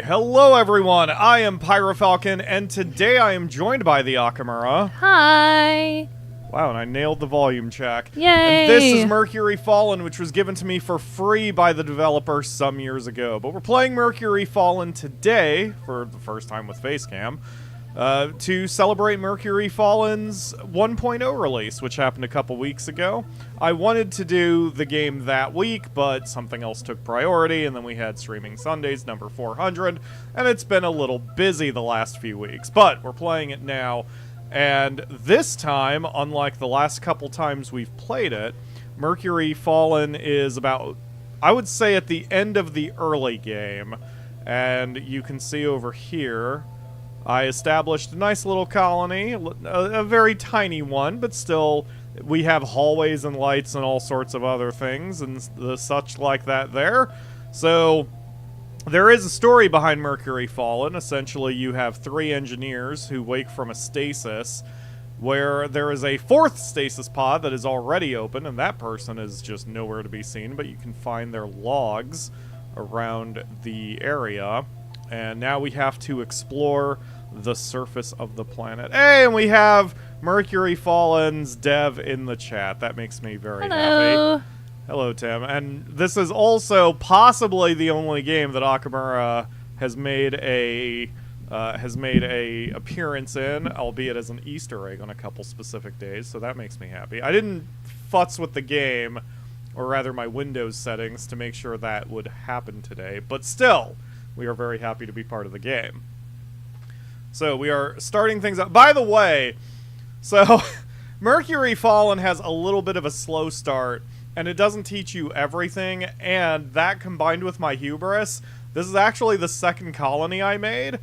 Hello everyone, I am PyroFalkon, and today I am joined by the Akamura. Hi! Wow, and I nailed the volume check. Yay! And this is Mercury Fallen, which was given to me for free by the developer some years ago. But we're playing Mercury Fallen today, for the first time with Facecam, to celebrate Mercury Fallen's 1.0 release, which happened a couple weeks ago. I wanted to do the game that week, but something else took priority, and then we had Streaming Sundays number 400, and it's been a little busy the last few weeks. But we're playing it now, and this time, unlike the last couple times we've played it, Mercury Fallen is about, I would say, at the end of the early game. And you can see over here, I established a nice little colony, a very tiny one, but still, we have hallways and lights and all sorts of other things and the such like that there. So, there is a story behind Mercury Fallen. Essentially, you have 3 engineers who wake from a stasis, where there is a 4th stasis pod that is already open, and that person is just nowhere to be seen, but you can find their logs around the area. And now we have to explore the surface of the planet. Hey, and we have Mercury Fallen's dev in the chat. That makes me very happy. Hello, Tim. And this is also possibly the only game that Akamura has made a appearance in, albeit as an Easter egg on a couple specific days. So that makes me happy. I didn't futz with the game, or rather my Windows settings, to make sure that would happen today. But still, we are very happy to be part of the game. So we are starting things up. By the way, so Mercury Fallen has a little bit of a slow start, and it doesn't teach you everything, and that combined with my hubris, this is actually the second colony I made,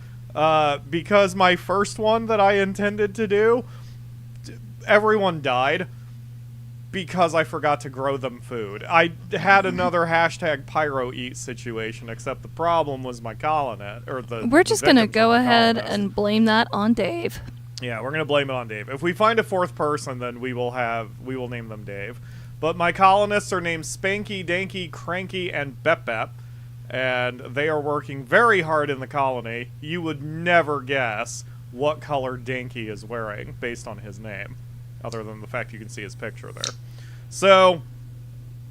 because my first one that I intended to do, everyone died because I forgot to grow them food. I had another hashtag PyroEat situation, except the problem was my colonist, or the We're just gonna go ahead colonist. and blame that on Dave. Yeah, we're gonna blame it on Dave. If we find a 4th person, then we will name them Dave. But my colonists are named Spanky, Danky, Cranky, and Bep Bep, and they are working very hard in the colony. You would never guess what color Danky is wearing based on his name, other than the fact you can see his picture there. So,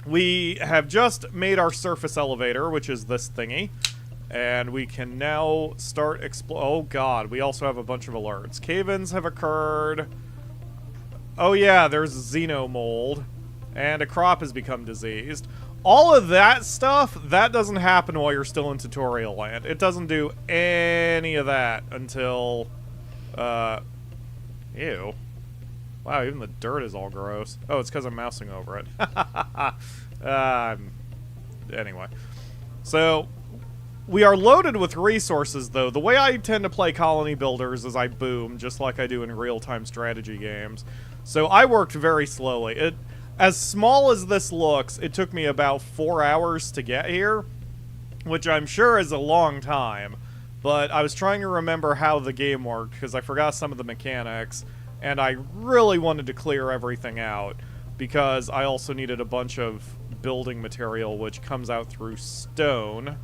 we have just made our surface elevator, which is this thingy, and we can now start oh god, we also have a bunch of alerts. Cave-ins have occurred. Oh yeah, there's xenomold. And a crop has become diseased. All of that stuff, that doesn't happen while you're still in tutorial land. It doesn't do any of that until, ew. Wow, even the dirt is all gross. Oh, it's because I'm mousing over it. Anyway. So, we are loaded with resources, though. The way I tend to play colony builders is I boom, just like I do in real-time strategy games. So, I worked very slowly. As small as this looks, it took me about 4 hours to get here, which I'm sure is a long time, but I was trying to remember how the game worked, because I forgot some of the mechanics, and I really wanted to clear everything out, because I also needed a bunch of building material, which comes out through stone,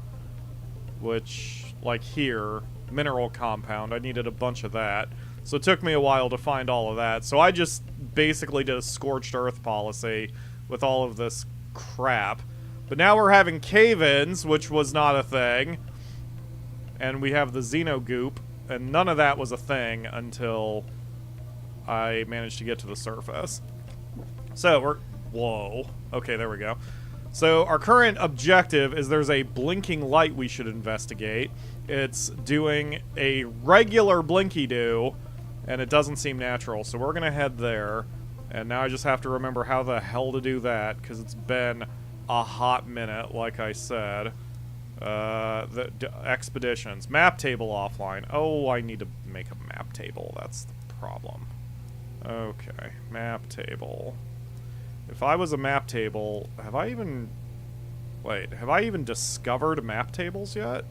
which, like here, mineral compound, I needed a bunch of that. So it took me a while to find all of that. So I just basically did a scorched earth policy with all of this crap. But now we're having cave-ins, which was not a thing. And we have the xenogoop, and none of that was a thing until I managed to get to the surface. So we're... whoa. Okay, there we go. So our current objective is there's a blinking light we should investigate. It's doing a regular blinky-do, and it doesn't seem natural, so we're gonna head there. And now I just have to remember how the hell to do that, because it's been a hot minute, like I said. The expeditions. Map table offline. Oh, I need to make a map table. That's the problem. Okay, map table. If I was a map table, have I even... wait, have I even discovered map tables yet?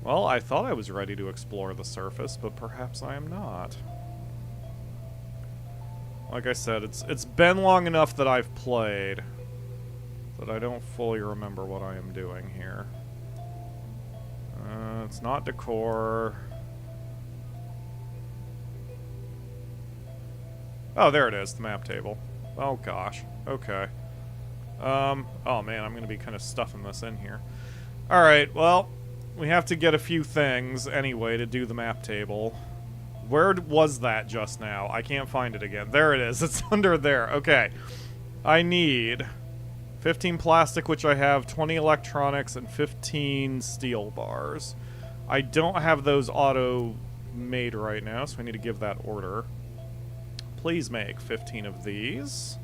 Well, I thought I was ready to explore the surface, but perhaps I am not. Like I said, it's been long enough that I've played. but I don't fully remember what I am doing here. It's not decor. Oh, there it is, the map table. Oh gosh, okay. Oh man, I'm gonna be kind of stuffing this in here. Alright, well, we have to get a few things anyway to do the map table. Where was that just now? I can't find it again. There it is, it's under there. Okay. I need 15 plastic, which I have, 20 electronics, and 15 steel bars. I don't have those auto-made right now, so I need to give that order. Please make 15 of these.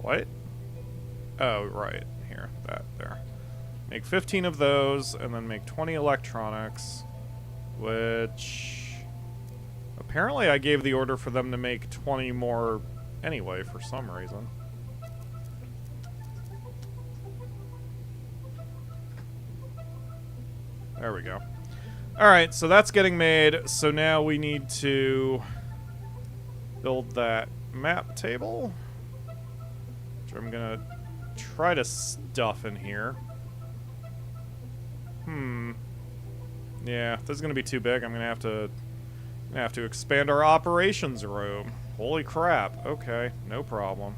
What? Oh, right. Here. That. There. Make 15 of those, and then make 20 electronics, which... apparently I gave the order for them to make 20 more anyway, for some reason. There we go. Alright, so that's getting made, so now we need to build that map table, which I'm gonna try to stuff in here. Yeah, this is gonna be too big. I'm gonna have to expand our operations room. Holy crap. Okay, no problem.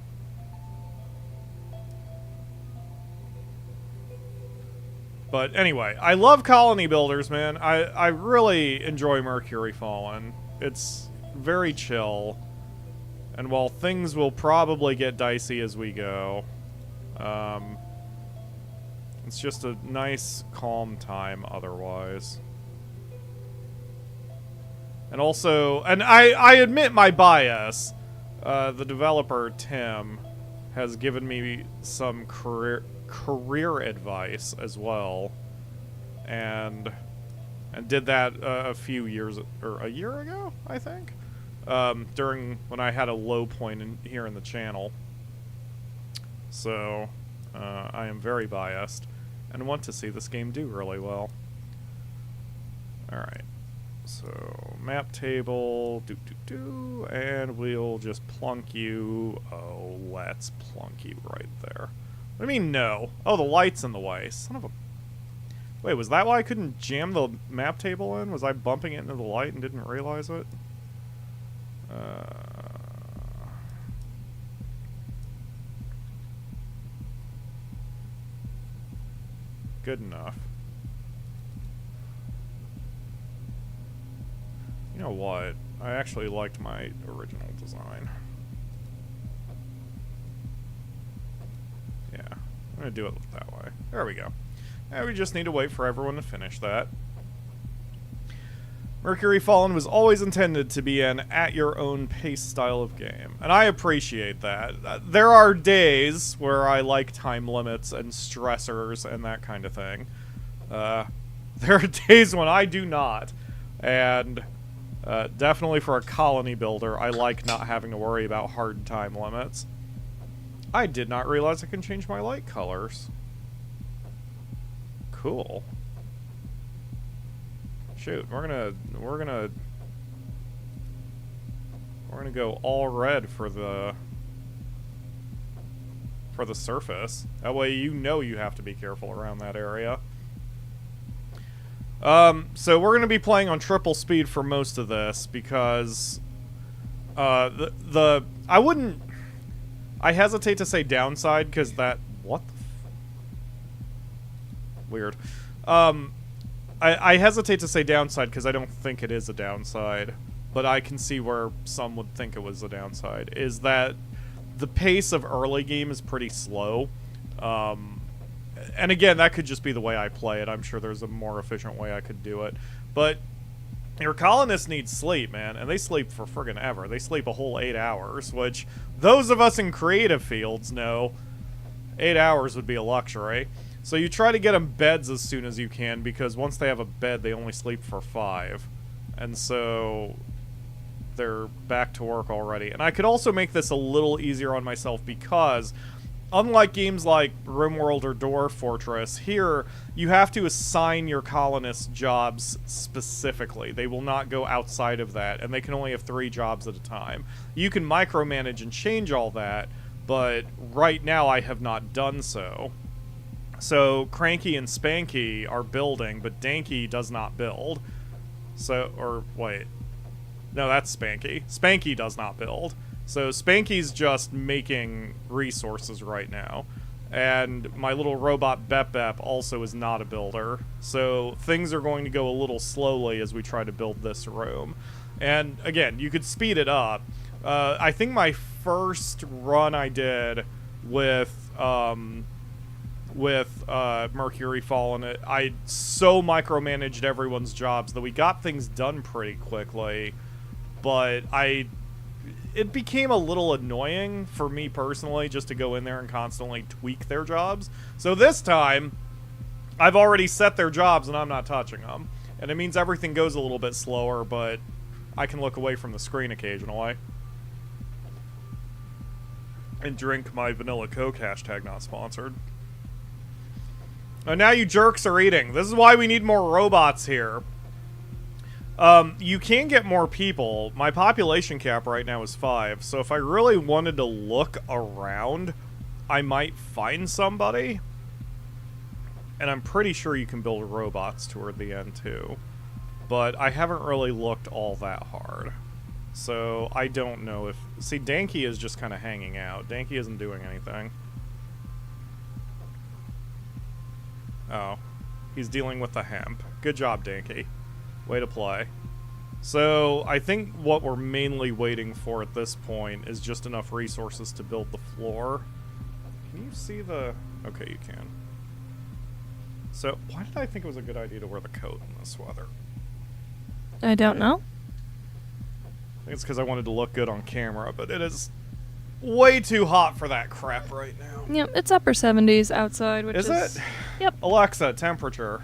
But anyway, I love colony builders, man. I really enjoy Mercury Fallen. It's very chill. And while things will probably get dicey as we go, it's just a nice, calm time otherwise. And also, and I admit my bias. The developer, Tim, has given me some career advice as well, and did that a few years, or a year ago, I think, during when I had a low point here in the channel. So I am very biased and want to see this game do really well. Alright, so map table, and we'll just plunk you. Oh, let's plunk you right there. What do you mean, no? Oh, the light's in the way. Son of a... Wait, was that why I couldn't jam the map table in? Was I bumping it into the light and didn't realize it? Good enough. You know what? I actually liked my original design. Yeah, I'm gonna do it that way. There we go. Now we just need to wait for everyone to finish that. Mercury Fallen was always intended to be an at-your-own-pace style of game, and I appreciate that. There are days where I like time limits and stressors and that kind of thing. There are days when I do not, and definitely for a colony builder, I like not having to worry about hard time limits. I did not realize I can change my light colors. Cool. Shoot, we're gonna go all red for the surface. That way you know you have to be careful around that area. So we're gonna be playing on triple speed for most of this because I hesitate to say downside because that what the weird. I hesitate to say downside because I don't think it is a downside, but I can see where some would think it was a downside, is that the pace of early game is pretty slow. And again, that could just be the way I play it. I'm sure there's a more efficient way I could do it. But your colonists need sleep, man, and they sleep for friggin' ever. They sleep a whole 8 hours, which those of us in creative fields know 8 hours would be a luxury. So you try to get them beds as soon as you can, because once they have a bed, they only sleep for 5. And so they're back to work already. And I could also make this a little easier on myself because, unlike games like RimWorld or Dwarf Fortress, here you have to assign your colonists jobs specifically. They will not go outside of that, and they can only have 3 jobs at a time. You can micromanage and change all that, but right now I have not done so. So Cranky and Spanky are building, but Danky does not build. So, or wait. No, that's Spanky. Spanky does not build. So Spanky's just making resources right now. And my little robot Bep Bep also is not a builder. So things are going to go a little slowly as we try to build this room. And again, you could speed it up. I think my first run I did with Mercury Fallen, I so micromanaged everyone's jobs that we got things done pretty quickly. But it became a little annoying for me personally just to go in there and constantly tweak their jobs. So this time, I've already set their jobs and I'm not touching them. And it means everything goes a little bit slower, but I can look away from the screen occasionally. And drink my vanilla Coke, hashtag not sponsored. Oh, now you jerks are eating. This is why we need more robots here. You can get more people. My population cap right now is 5, so if I really wanted to look around, I might find somebody. And I'm pretty sure you can build robots toward the end, too. But I haven't really looked all that hard. So I don't know if... See, Danky is just kind of hanging out. Danky isn't doing anything. Oh. He's dealing with the hemp. Good job, Danky. Way to play. So, I think what we're mainly waiting for at this point is just enough resources to build the floor. Can you see the... Okay, you can. So, why did I think it was a good idea to wear the coat in this weather? I don't know. I think it's because I wanted to look good on camera, but it is way too hot for that crap right now. Yep, it's upper 70s outside, which is... Is it? Yep. Alexa, temperature.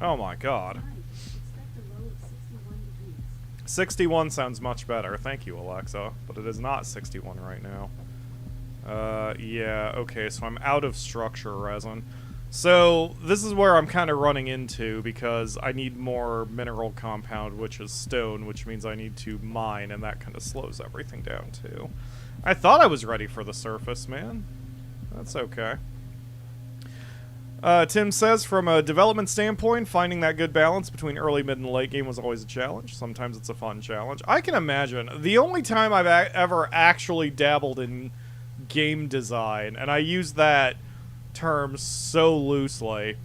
Oh my god. 61 sounds much better. Thank you, Alexa. But it is not 61 right now. Yeah, okay, so I'm out of structure resin. So, this is where I'm kind of running into, because I need more mineral compound, which is stone, which means I need to mine, and that kind of slows everything down, too. I thought I was ready for the surface, man. That's okay. Tim says, from a development standpoint, finding that good balance between early, mid, and late game was always a challenge. Sometimes it's a fun challenge. I can imagine. The only time I've ever actually dabbled in game design, and I use that term so loosely,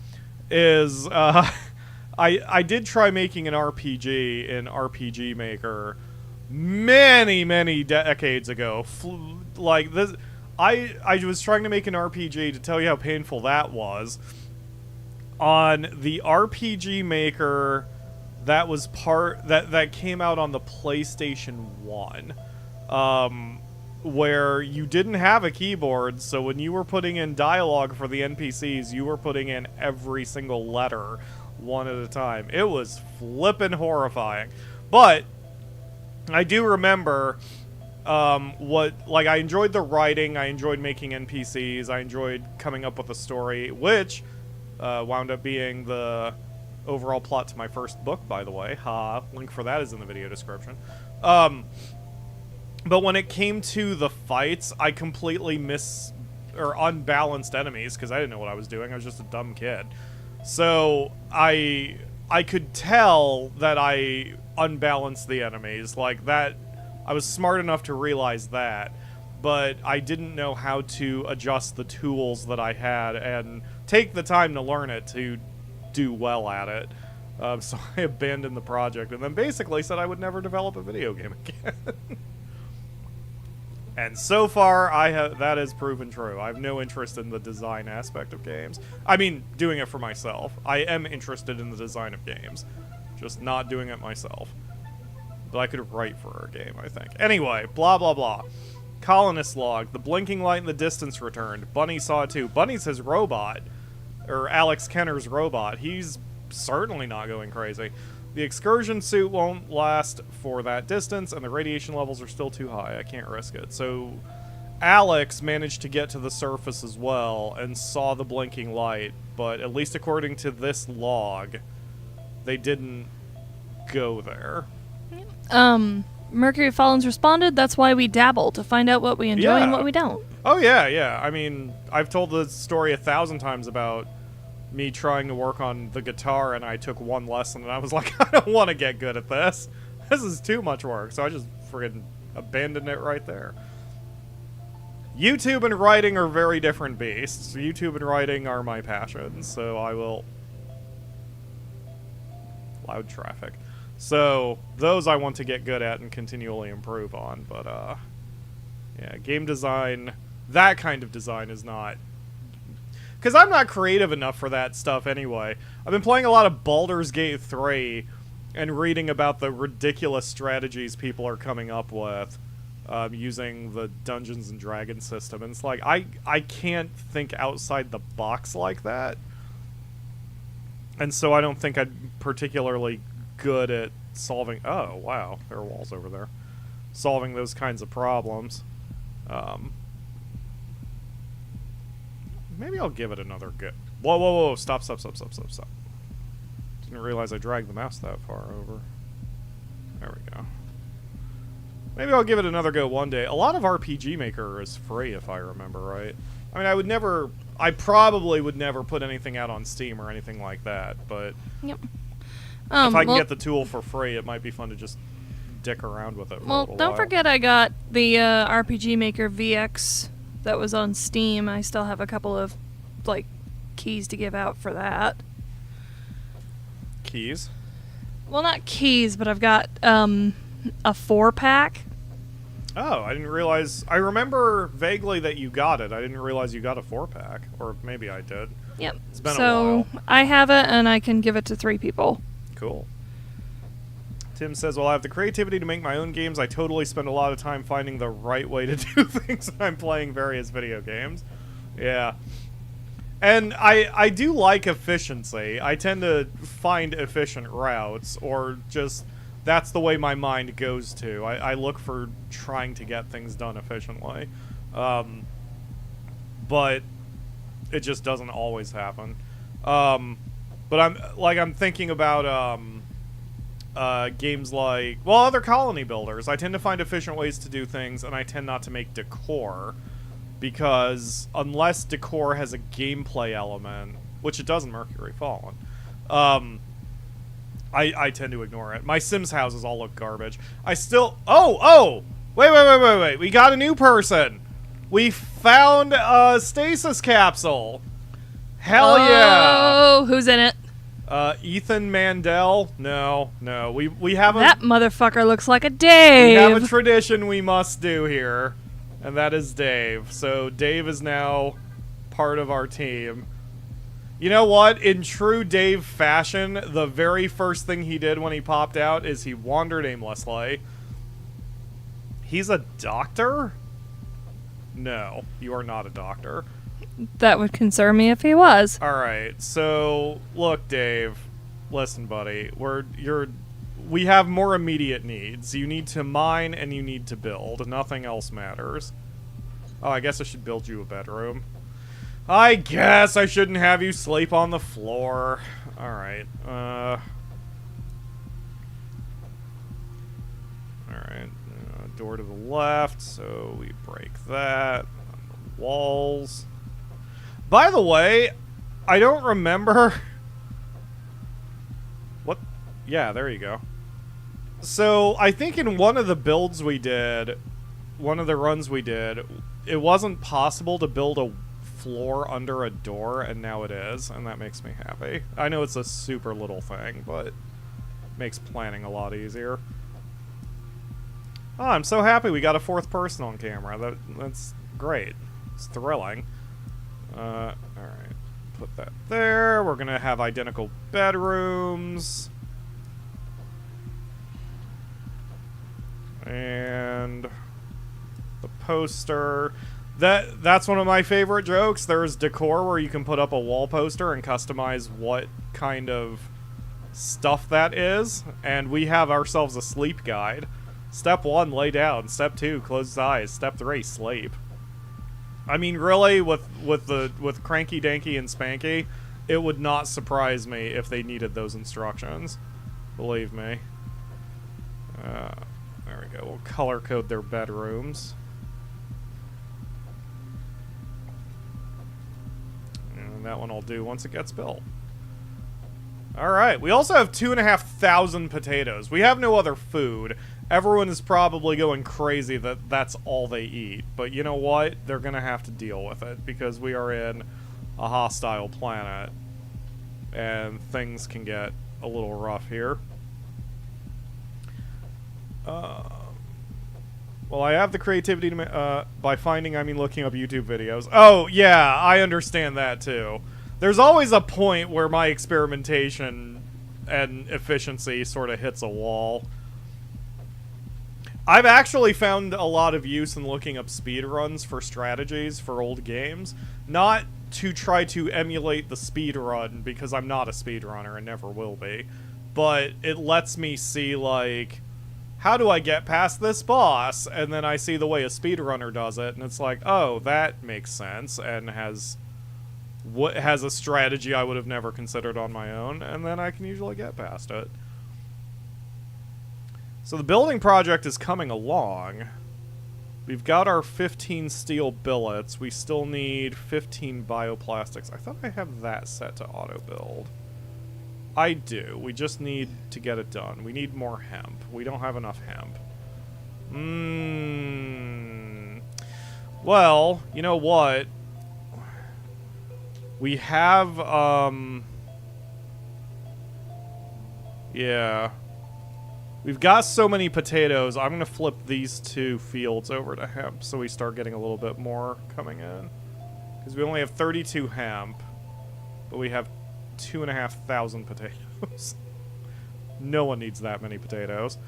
is I did try making an RPG in RPG Maker many decades ago. Like this. I was trying to make an RPG to tell you how painful that was. On the RPG Maker that was that came out on the PlayStation 1. Where you didn't have a keyboard, so when you were putting in dialogue for the NPCs, you were putting in every single letter one at a time. It was flippin' horrifying. But I do remember I enjoyed the writing, I enjoyed making NPCs, I enjoyed coming up with a story, which wound up being the overall plot to my first book, by the way. Link for that is in the video description. But when it came to the fights, I completely unbalanced enemies, because I didn't know what I was doing, I was just a dumb kid. So, I could tell that I unbalanced the enemies, like that. I was smart enough to realize that, but I didn't know how to adjust the tools that I had and take the time to learn it to do well at it. So I abandoned the project and then basically said I would never develop a video game again. And so far, that has proven true. I have no interest in the design aspect of games. I mean, doing it for myself. I am interested in the design of games, just not doing it myself. But I could write for a game, I think. Anyway, blah, blah, blah. Colonist log. The blinking light in the distance returned. Bunny saw it too. Bunny's his robot. Or Alex Kenner's robot. He's certainly not going crazy. The excursion suit won't last for that distance, and the radiation levels are still too high. I can't risk it. So, Alex managed to get to the surface as well, and saw the blinking light. But at least according to this log, they didn't go there. Mercury Fallen's responded, that's why we dabble, to find out what we enjoy and what we don't. Oh, yeah. I mean, I've told the story 1,000 times about me trying to work on the guitar, and I took one lesson, and I was like, I don't want to get good at this. This is too much work, so I just friggin' abandoned it right there. YouTube and writing are very different beasts. YouTube and writing are my passions, so I will... Loud traffic. So, those I want to get good at and continually improve on, but, yeah, game design, that kind of design is not... Because I'm not creative enough for that stuff anyway. I've been playing a lot of Baldur's Gate 3 and reading about the ridiculous strategies people are coming up with using the Dungeons and Dragons system. And it's like, I can't think outside the box like that. And so I don't think I'm particularly good at solving... Oh, wow. There are walls over there. Solving those kinds of problems. Maybe I'll give it another go. Whoa. Stop. Didn't realize I dragged the mouse that far over. There we go. Maybe I'll give it another go one day. A lot of RPG Maker is free, if I remember right. I mean, I probably would never put anything out on Steam or anything like that, but... Yep. If I can get the tool for free, it might be fun to just dick around with it for a little while. Don't forget I got the RPG Maker VX that was on Steam. I still have a couple of, like, keys to give out for that. Keys? Well, not keys, but I've got a 4-pack. Oh, I didn't realize... I remember vaguely that you got it. I didn't realize you got a 4-pack. Or maybe I did. Yep. It's been a while. So, I have it, and I can give it to 3 people. Cool. Tim says, well, I have the creativity to make my own games. I totally spend a lot of time finding the right way to do things when I'm playing various video games. Yeah. And I do like efficiency. I tend to find efficient routes, or just... That's the way my mind goes to. I look for trying to get things done efficiently. But it just doesn't always happen. But I'm thinking about games like, well, other colony builders. I tend to find efficient ways to do things, and I tend not to make decor, because unless decor has a gameplay element, which it does in Mercury Fallen, I tend to ignore it. My Sims houses all look garbage. I still... Oh! Wait. We got a new person. We found a stasis capsule. Hell yeah. Oh, who's in it? Ethan Mandel? No. We have a... That motherfucker looks like a Dave. We have a tradition we must do here, and that is Dave. So Dave is now part of our team. You know what? In true Dave fashion, the very first thing he did when he popped out is he wandered aimlessly. He's a doctor? No, you are not a doctor. That would concern me if he was. Alright, so, look, Dave. Listen, buddy. We have more immediate needs. You need to mine and you need to build. Nothing else matters. Oh, I guess I should build you a bedroom. I guess I shouldn't have you sleep on the floor. Alright, alright. Door to the left, so we break that. On the walls. By the way, I don't remember... What? Yeah, there you go. So, I think in one of the builds we did, one of the runs we did, it wasn't possible to build a floor under a door, and now it is, and that makes me happy. I know it's a super little thing, but it makes planning a lot easier. Oh, I'm so happy we got a 4th person on camera. That's great. It's thrilling. Alright. Put that there. We're gonna have identical bedrooms. And the poster. That's one of my favorite jokes. There's decor where you can put up a wall poster and customize what kind of stuff that is. And we have ourselves a sleep guide. Step 1, lay down. Step 2, close his eyes. Step 3, sleep. I mean, really, with Cranky Danky and Spanky, it would not surprise me if they needed those instructions. Believe me. There we go. We'll color code their bedrooms. And that one will do once it gets built. Alright, we also have 2,500 potatoes. We have no other food. Everyone is probably going crazy that that's all they eat. But you know what? They're gonna have to deal with it, because we are in a hostile planet. And things can get a little rough here. Well, I have the creativity to by finding, I mean looking up YouTube videos. Oh, yeah, I understand that too. There's always a point where my experimentation and efficiency sort of hits a wall. I've actually found a lot of use in looking up speedruns for strategies for old games. Not to try to emulate the speedrun, because I'm not a speedrunner and never will be. But it lets me see, like, how do I get past this boss? And then I see the way a speedrunner does it, and it's like, oh, that makes sense, and has a strategy I would have never considered on my own, and then I can usually get past it. So the building project is coming along. We've got our 15 steel billets. We still need 15 bioplastics. I thought I have that set to auto-build. I do. We just need to get it done. We need more hemp. We don't have enough hemp. Well, you know what? We have, yeah. We've got so many potatoes, I'm gonna flip these 2 fields over to hemp so we start getting a little bit more coming in. Because we only have 32 hemp, but we have 2,500 potatoes. No one needs that many potatoes.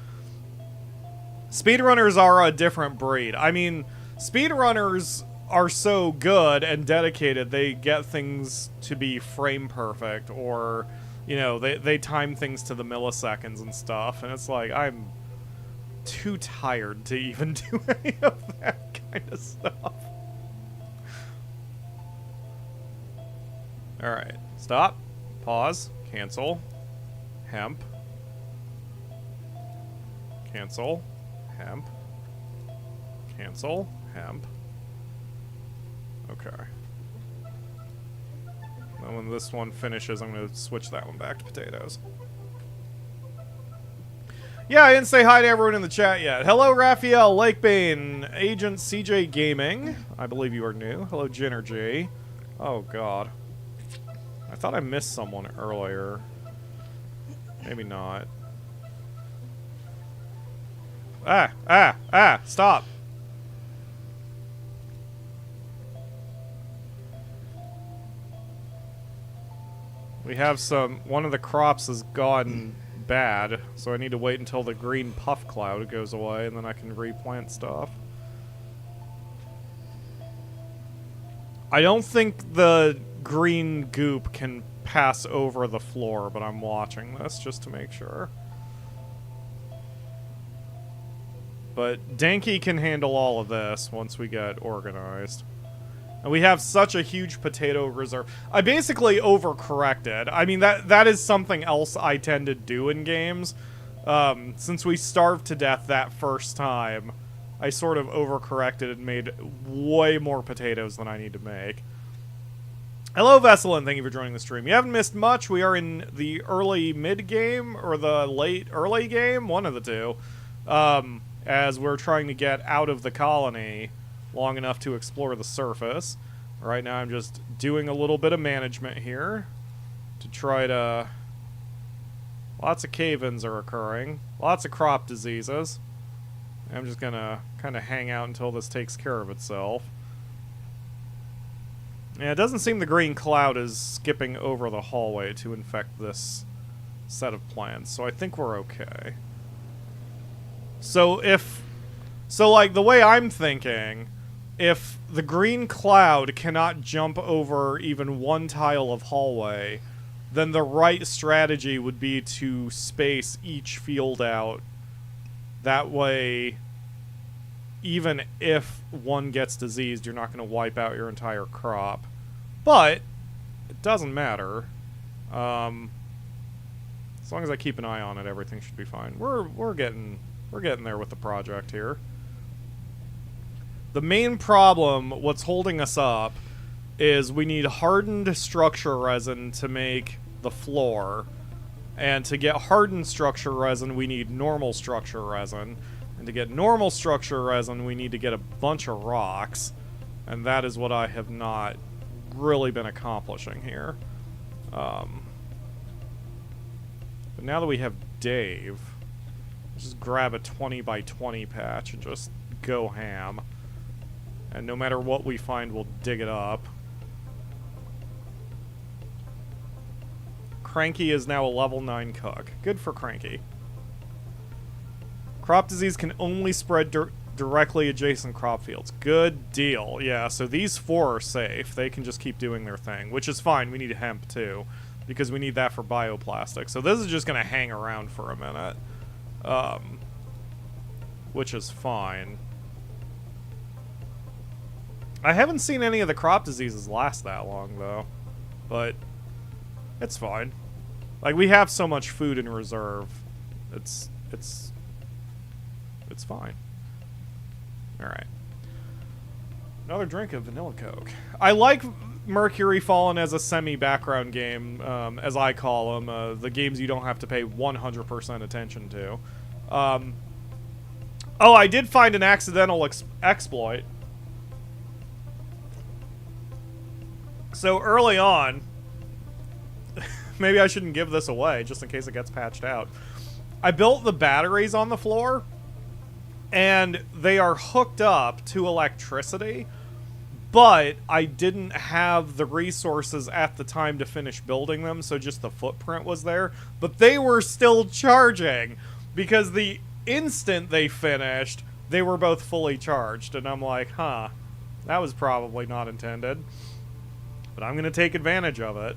Speedrunners are a different breed. I mean, speedrunners are so good and dedicated, they get things to be frame perfect, or, you know, they time things to the milliseconds and stuff, and it's like, I'm too tired to even do any of that kind of stuff. Alright, stop, pause, cancel, hemp, cancel, hemp, cancel, hemp. Okay. And when this one finishes, I'm going to switch that one back to potatoes. Yeah, I didn't say hi to everyone in the chat yet. Hello, Raphael, Lakebane, Agent CJ Gaming. I believe you are new. Hello, Jinergy. Oh, God. I thought I missed someone earlier. Maybe not. Stop. We have one of the crops has gone bad, so I need to wait until the green puff cloud goes away, and then I can replant stuff. I don't think the green goop can pass over the floor, but I'm watching this just to make sure. But Danky can handle all of this once we get organized. And we have such a huge potato reserve. I basically overcorrected. I mean, that is something else I tend to do in games. Since we starved to death that first time, I sort of overcorrected and made way more potatoes than I need to make. Hello, Vesselin. Thank you for joining the stream. You haven't missed much. We are in the early mid-game, or the late early game, one of the two, as we're trying to get out of the colony long enough to explore the surface. Right now I'm just doing a little bit of management here to try to... Lots of cave-ins are occurring. Lots of crop diseases. I'm just gonna kind of hang out until this takes care of itself. Yeah, it doesn't seem the green cloud is skipping over the hallway to infect this set of plants, so I think we're okay. So like, the way I'm thinking, if the green cloud cannot jump over even one tile of hallway, then the right strategy would be to space each field out. That way, even if one gets diseased, you're not going to wipe out your entire crop. But it doesn't matter. As long as I keep an eye on it, everything should be fine. We're getting We're getting there with the project here. The main problem, what's holding us up, is we need hardened structure resin to make the floor. And to get hardened structure resin, we need normal structure resin. And to get normal structure resin, we need to get a bunch of rocks. And that is what I have not really been accomplishing here. But now that we have Dave, just grab a 20 by 20 patch and just go ham. And no matter what we find, we'll dig it up. Cranky is now a level 9 cook. Good for Cranky. Crop disease can only spread directly adjacent crop fields. Good deal. Yeah, so these 4 are safe. They can just keep doing their thing, which is fine. We need hemp, too, because we need that for bioplastic. So this is just going to hang around for a minute, which is fine. I haven't seen any of the crop diseases last that long, though, but it's fine. Like, we have so much food in reserve. It's fine. Alright. Another drink of vanilla Coke. I like Mercury Fallen as a semi-background game, as I call them. The games you don't have to pay 100% attention to. Oh, I did find an accidental exploit. So early on, maybe I shouldn't give this away, just in case it gets patched out. I built the batteries on the floor, and they are hooked up to electricity, but I didn't have the resources at the time to finish building them, so just the footprint was there. But they were still charging, because the instant they finished, they were both fully charged, and I'm like, huh, that was probably not intended. But I'm going to take advantage of it,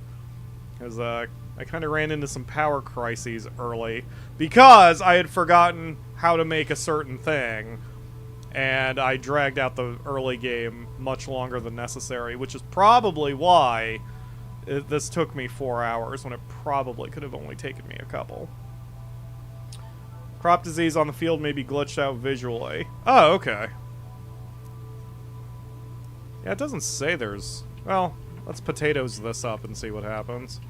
because I kind of ran into some power crises early, because I had forgotten how to make a certain thing, and I dragged out the early game much longer than necessary, which is probably why this took me 4 hours, when it probably could have only taken me a couple. Crop disease on the field may be glitched out visually. Oh, okay. Yeah, it doesn't say there's... Well, let's potatoes this up and see what happens.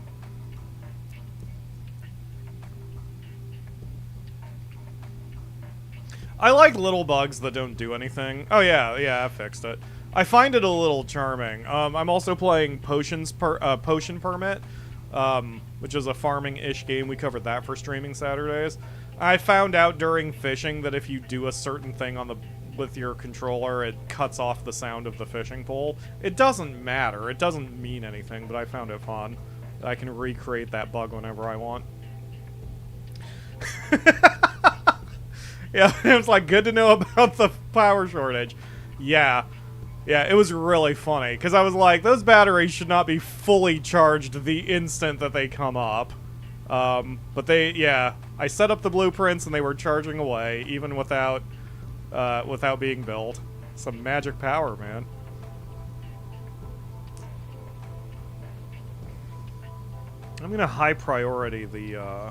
I like little bugs that don't do anything. Oh yeah, I fixed it. I find it a little charming. I'm also playing Potion Permit, which is a farming-ish game. We covered that for streaming Saturdays. I found out during fishing that if you do a certain thing with your controller, it cuts off the sound of the fishing pole. It doesn't matter. It doesn't mean anything, but I found it fun. I can recreate that bug whenever I want. Yeah, it was like, good to know about the power shortage. Yeah, it was really funny, because I was like, those batteries should not be fully charged the instant that they come up. But I set up the blueprints and they were charging away, even without being built. Some magic power, man. I'm gonna high priority the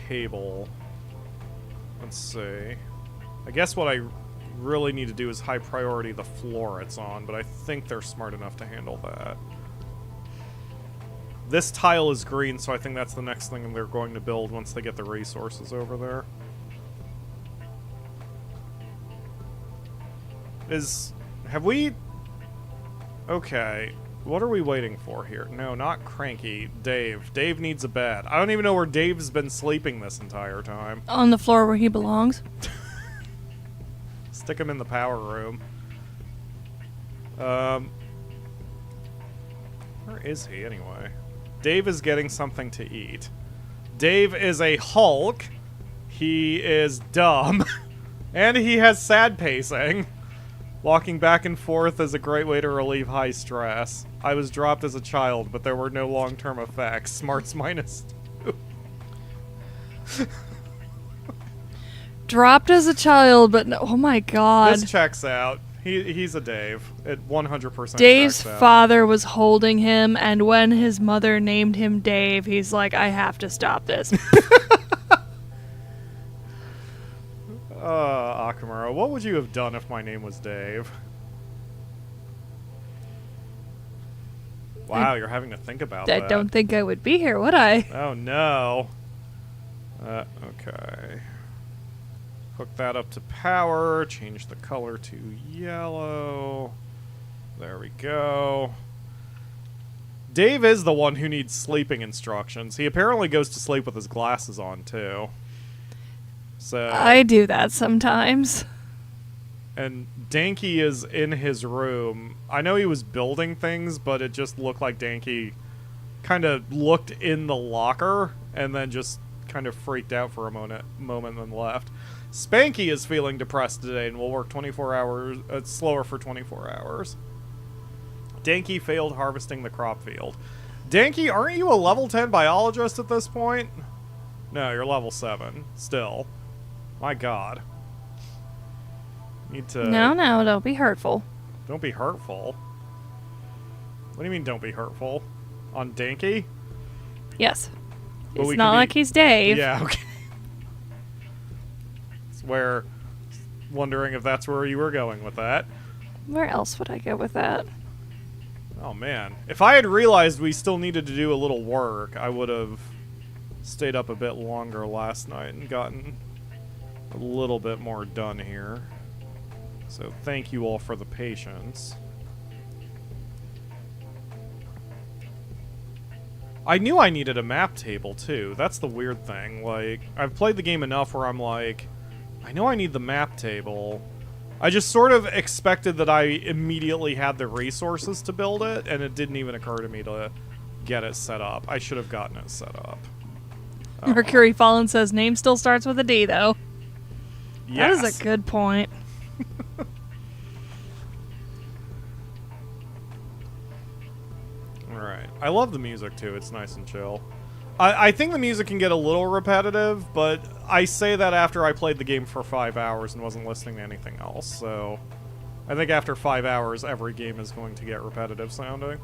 table. Let's see. I guess what I really need to do is high priority the floor it's on, but I think they're smart enough to handle that. This tile is green, so I think that's the next thing they're going to build once they get the resources over there. Have we... Okay. What are we waiting for here? No, not Cranky. Dave. Dave needs a bed. I don't even know where Dave's been sleeping this entire time. On the floor where he belongs. Stick him in the power room. Where is he, anyway? Dave is getting something to eat. Dave is a Hulk. He is dumb. And he has sad pacing. Walking back and forth is a great way to relieve high stress. I was dropped as a child, but there were no long-term effects. Smarts -2. Dropped as a child, but no, oh my god. This checks out. He's a Dave. It 100% Dave's checks out. father was holding him, and when his mother named him Dave, he's like, I have to stop this. Akamura, what would you have done if my name was Dave? Wow, you're having to think about that. I don't think I would be here, would I? Oh, no. Okay. Hook that up to power. Change the color to yellow. There we go. Dave is the one who needs sleeping instructions. He apparently goes to sleep with his glasses on, too. So I do that sometimes. And Danky is in his room. I know he was building things, but it just looked like Danky kind of looked in the locker and then just kind of freaked out for a moment and then left. Spanky is feeling depressed today and will work 24 hours, slower for 24 hours. Danky failed harvesting the crop field. Danky, aren't you a level 10 biologist at this point? No, you're level 7. Still. My god. Need to... No, don't be hurtful. Don't be hurtful? What do you mean, don't be hurtful? On Danky? Yes. But It's not like he's Dave. Yeah, okay. It's where... Wondering if that's where you were going with that. Where else would I go with that? Oh, man. If I had realized we still needed to do a little work, I would have stayed up a bit longer last night and gotten a little bit more done here. So thank you all for the patience. I knew I needed a map table, too. That's the weird thing. Like, I've played the game enough where I'm like, I know I need the map table. I just sort of expected that I immediately had the resources to build it, and it didn't even occur to me to get it set up. I should have gotten it set up. Mercury Fallen says name still starts with a D, though. Yes. That is a good point. Alright. I love the music, too. It's nice and chill. I think the music can get a little repetitive, but I say that after I played the game for 5 hours and wasn't listening to anything else, so... I think after 5 hours, every game is going to get repetitive sounding.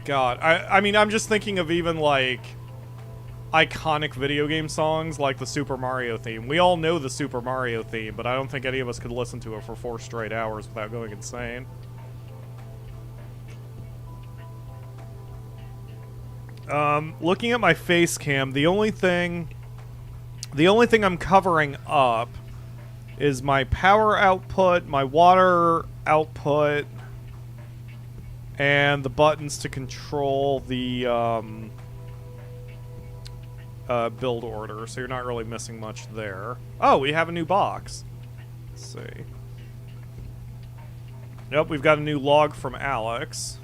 God, I mean, I'm just thinking of even, like, iconic video game songs like the Super Mario theme. We all know the Super Mario theme, but I don't think any of us could listen to it for 4 straight hours without going insane. Looking at my face cam, the only thing I'm covering up is my power output, my water output, and the buttons to control the build order, so you're not really missing much there. Oh, we have a new box. Let's see. Yep, we've got a new log from Alex.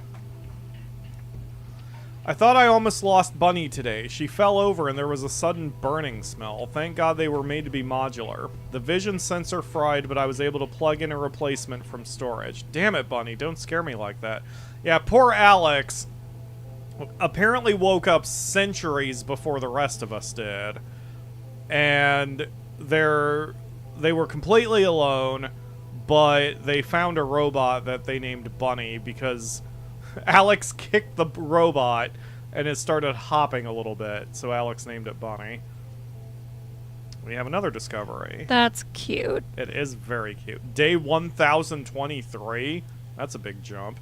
I thought I almost lost Bunny today. She fell over and there was a sudden burning smell. Thank God they were made to be modular. The vision sensor fried, but I was able to plug in a replacement from storage. Damn it, Bunny, don't scare me like that. Yeah, poor Alex apparently woke up centuries before the rest of us did. And they were completely alone, but they found a robot that they named Bunny because Alex kicked the robot and it started hopping a little bit, so Alex named it Bunny. We have another discovery. That's cute. It is very cute. Day 1023. That's a big jump.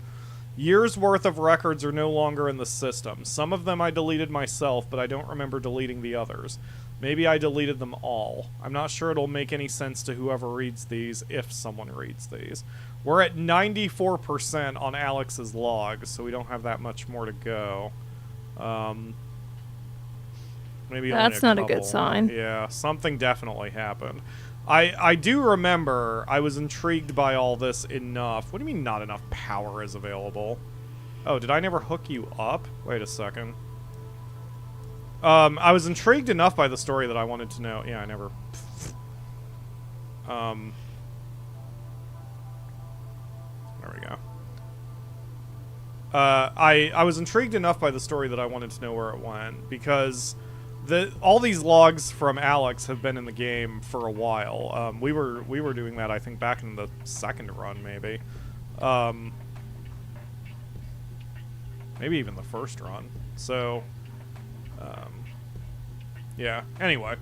Years worth of records are no longer in the system. Some of them I deleted myself, but I don't remember deleting the others. Maybe I deleted them all. I'm not sure it'll make any sense to whoever reads these, if someone reads these. We're at 94% on Alex's log, so we don't have that much more to go. Maybe that's only not a good sign. Yeah, something definitely happened. I do remember I was intrigued by all this enough. What do you mean not enough power is available? Oh, did I never hook you up? Wait a second. I was intrigued enough by the story that I wanted to know. Yeah, I never... There we go. I was intrigued enough by the story that I wanted to know where it went, because all these logs from Alex have been in the game for a while. We were doing that, I think, back in the second run, maybe. Maybe even the first run. So, Yeah, anyway.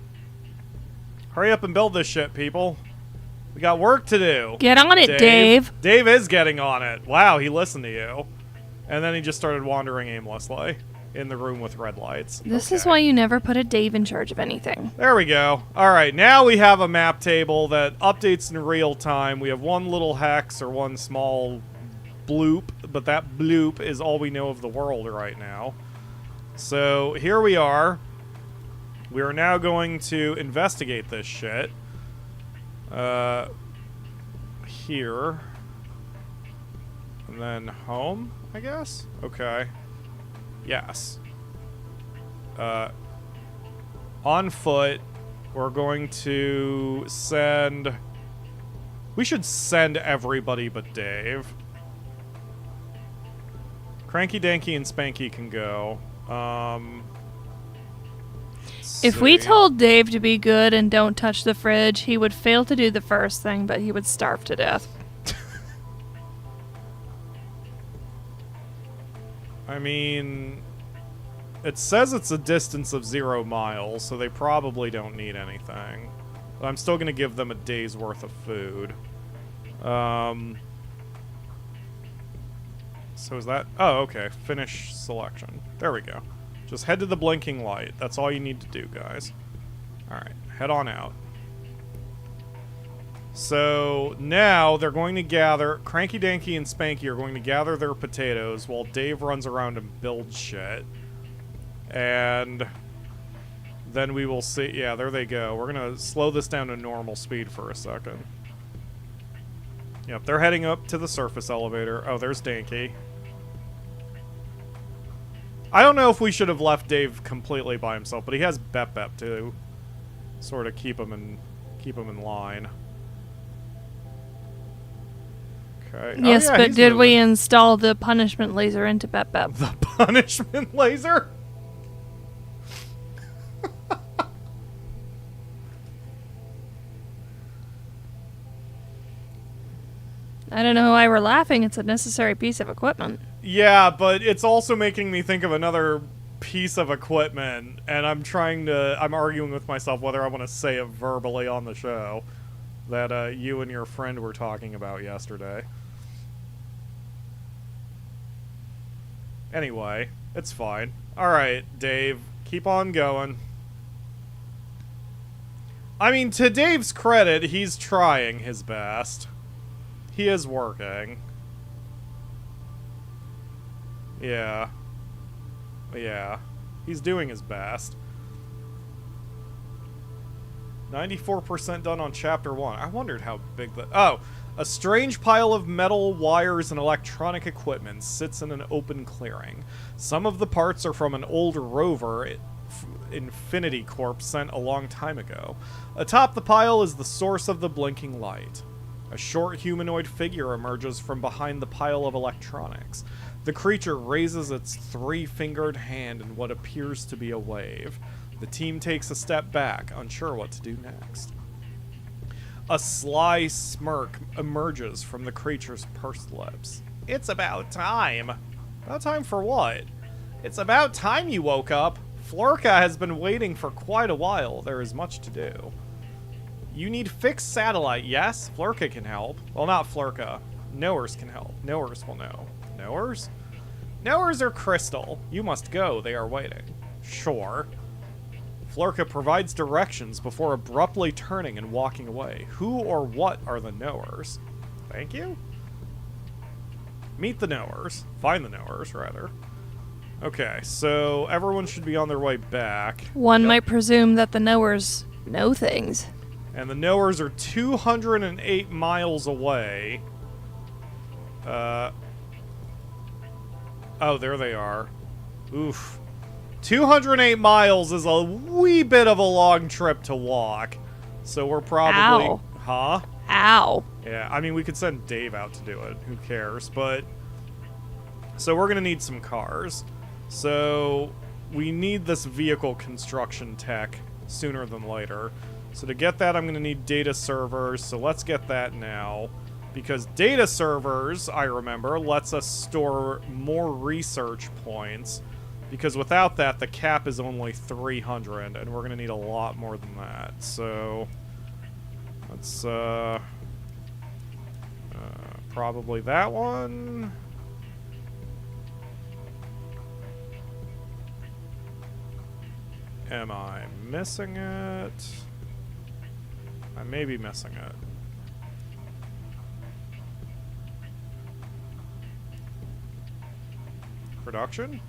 Hurry up and build this shit, people. We got work to do. Get on it, Dave. Dave is getting on it. Wow, he listened to you. And then he just started wandering aimlessly in the room with red lights. This is why you never put a Dave in charge of anything. There we go. All right, now we have a map table that updates in real time. We have one little hex or one small bloop, but that bloop is all we know of the world right now. So here we are. We are now going to investigate this shit. Here. And then home, I guess? Okay. Yes. On foot, we're going to send... We should send everybody but Dave. Cranky, Danky, and Spanky can go. If we told Dave to be good and don't touch the fridge, he would fail to do the first thing, but he would starve to death. I mean, it says it's a distance of 0 miles, so they probably don't need anything. But I'm still going to give them a day's worth of food. So is that... Oh, okay. Finish selection. There we go. Just head to the blinking light. That's all you need to do, guys. Alright, head on out. So, now they're going to gather... Cranky, Danky, and Spanky are going to gather their potatoes while Dave runs around and builds shit. And... then we will see... Yeah, there they go. We're going to slow this down to normal speed for a second. Yep, they're heading up to the surface elevator. Oh, there's Danky. I don't know if we should have left Dave completely by himself, but he has Bep Bep to sort of keep him in line. Okay. Yes, oh, yeah, but did we install the punishment laser into Bep Bep? The punishment laser? I don't know why we're laughing. It's a necessary piece of equipment. Yeah, but it's also making me think of another piece of equipment, and I'm arguing with myself whether I want to say it verbally on the show that you and your friend were talking about yesterday. Anyway, it's fine. Alright, Dave, keep on going. I mean, to Dave's credit, he's trying his best. He is working. Yeah. Yeah. He's doing his best. 94% done on Chapter 1. I wondered how big the... Oh! A strange pile of metal, wires, and electronic equipment sits in an open clearing. Some of the parts are from an old rover Infinity Corp sent a long time ago. Atop the pile is the source of the blinking light. A short humanoid figure emerges from behind the pile of electronics. The creature raises its 3-fingered hand in what appears to be a wave. The team takes a step back, unsure what to do next. A sly smirk emerges from the creature's pursed lips. It's about time. About time for what? It's about time you woke up. Florka has been waiting for quite a while. There is much to do. You need fixed satellite, yes? Florka can help. Well, not Florka. Knowers can help. Knowers will know. Knowers? Knowers are Crystal. You must go. They are waiting. Sure. Florka provides directions before abruptly turning and walking away. Who or what are the Knowers? Thank you? Meet the Knowers. Find the Knowers, rather. Okay, so everyone should be on their way back. One might presume that the Knowers know things. And the Knowers are 208 miles away. Oh, there they are. Oof. 208 miles is a wee bit of a long trip to walk. So we're probably... Ow. Huh? Ow. Yeah, I mean, we could send Dave out to do it. Who cares? But... So we're going to need some cars. So we need this vehicle construction tech sooner than later. So to get that, I'm going to need data servers. So let's get that now. Because data servers, I remember, lets us store more research points Because without that, the cap is only 300, and we're going to need a lot more than that. So, let's, probably that one. Am I missing it? I may be missing it. Production?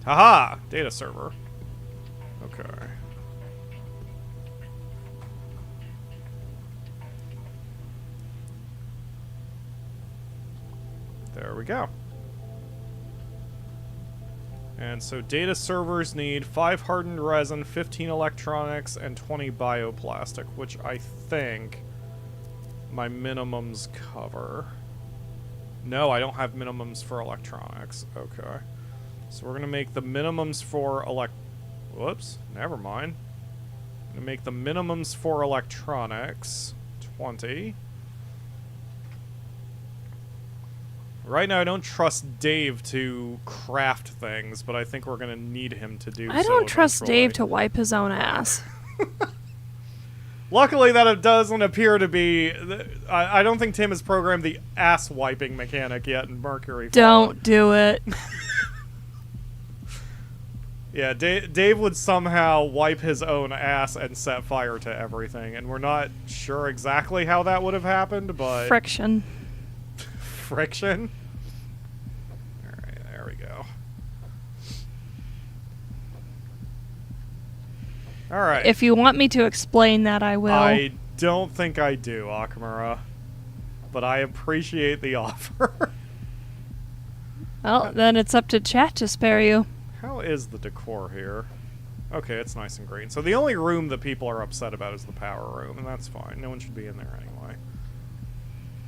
Haha! Data server. Okay. There we go. And so data servers need 5 hardened resin, 15 electronics, and 20 bioplastic, which I think my minimums cover. No, I don't have minimums for electronics. Okay. So we're going to make the minimums for Whoops, never mind. I'm going to make the minimums for electronics 20. Right now, I don't trust Dave to craft things, but I think we're going to need him to do so. I don't trust eventually. Dave to wipe his own ass. Luckily, that it doesn't appear to be... I don't think Tim has programmed the ass-wiping mechanic yet in Mercury Fallen. Don't do it. Yeah, Dave would somehow wipe his own ass and set fire to everything, and we're not sure exactly how that would have happened, but... Friction. Friction? Alright, there we go. Alright. If you want me to explain that, I will. I don't think I do, Akamura. But I appreciate the offer. Well, then it's up to chat to spare you. How is the decor here? Okay, it's nice and green. So the only room that people are upset about is the power room, and that's fine. No one should be in there anyway.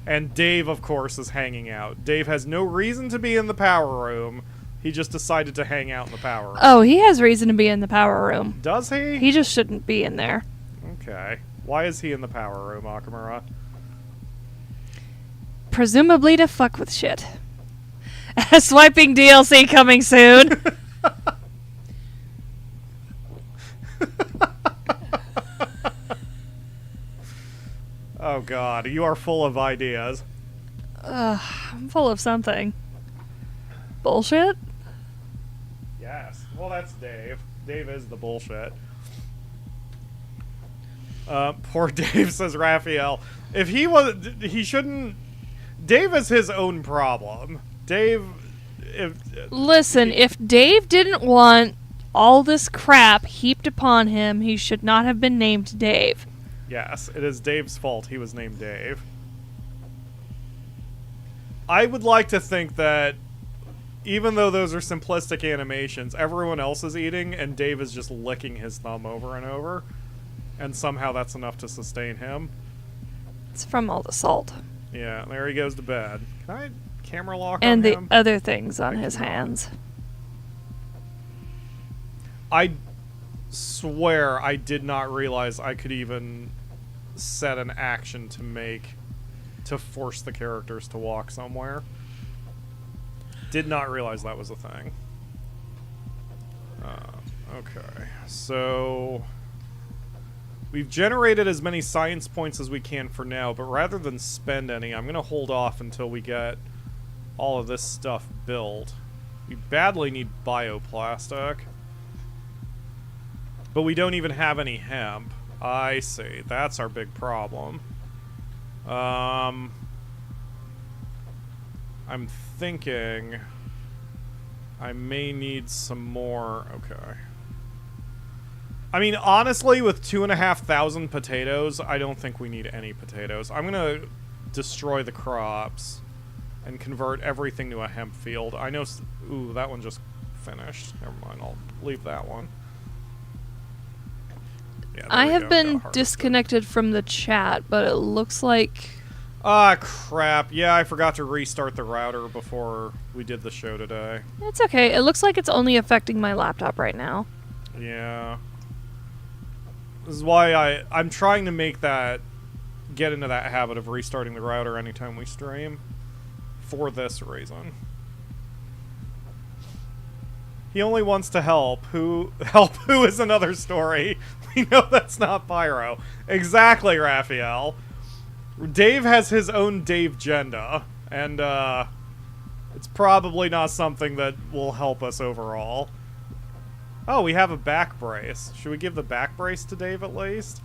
And Dave, of course, is hanging out. Dave has no reason to be in the power room. He just decided to hang out in the power room. Oh, he has reason to be in the power room. Does he? He just shouldn't be in there. Okay. Why is he in the power room, Akamura? Presumably to fuck with shit. Swiping DLC coming soon. Oh god, you are full of ideas. I'm full of something. Bullshit? Yes. Well, that's Dave. Dave is the bullshit. Poor Dave, says Raphael. If he was... He shouldn't... Dave is his own problem. Dave... Listen, if Dave didn't want all this crap heaped upon him, he should not have been named Dave. Yes, it is Dave's fault he was named Dave. I would like to think that even though those are simplistic animations, everyone else is eating and Dave is just licking his thumb over and over. And somehow that's enough to sustain him. It's from all the salt. Yeah, there he goes to bed. Can I camera lock And on the him? other things on his cannot. hands. I swear I did not realize I could even set an action to force the characters to walk somewhere. Did not realize that was a thing. Okay, so we've generated as many science points as we can for now, but rather than spend any, I'm going to hold off until we get all of this stuff built. We badly need bioplastic. But we don't even have any hemp. I see. That's our big problem. I'm thinking I may need some more. Okay. I mean, honestly, with 2,500 potatoes, I don't think we need any potatoes. I'm gonna destroy the crops and convert everything to a hemp field. I know... Ooh, that one just finished. Never mind, I'll leave that one. Yeah, I have been Harvested. disconnected from the chat, but it looks like... Ah, crap. Yeah, I forgot to restart the router before we did the show today. It's okay. It looks like it's only affecting my laptop right now. Yeah. This is why I'm trying to get into that habit of restarting the router anytime we stream. For this reason. He only wants to help. Who is another story. We know that's not Pyro. Exactly, Raphael. Dave has his own Dave-genda, and it's probably not something that will help us overall. Oh, we have a back brace. Should we give the back brace to Dave at least?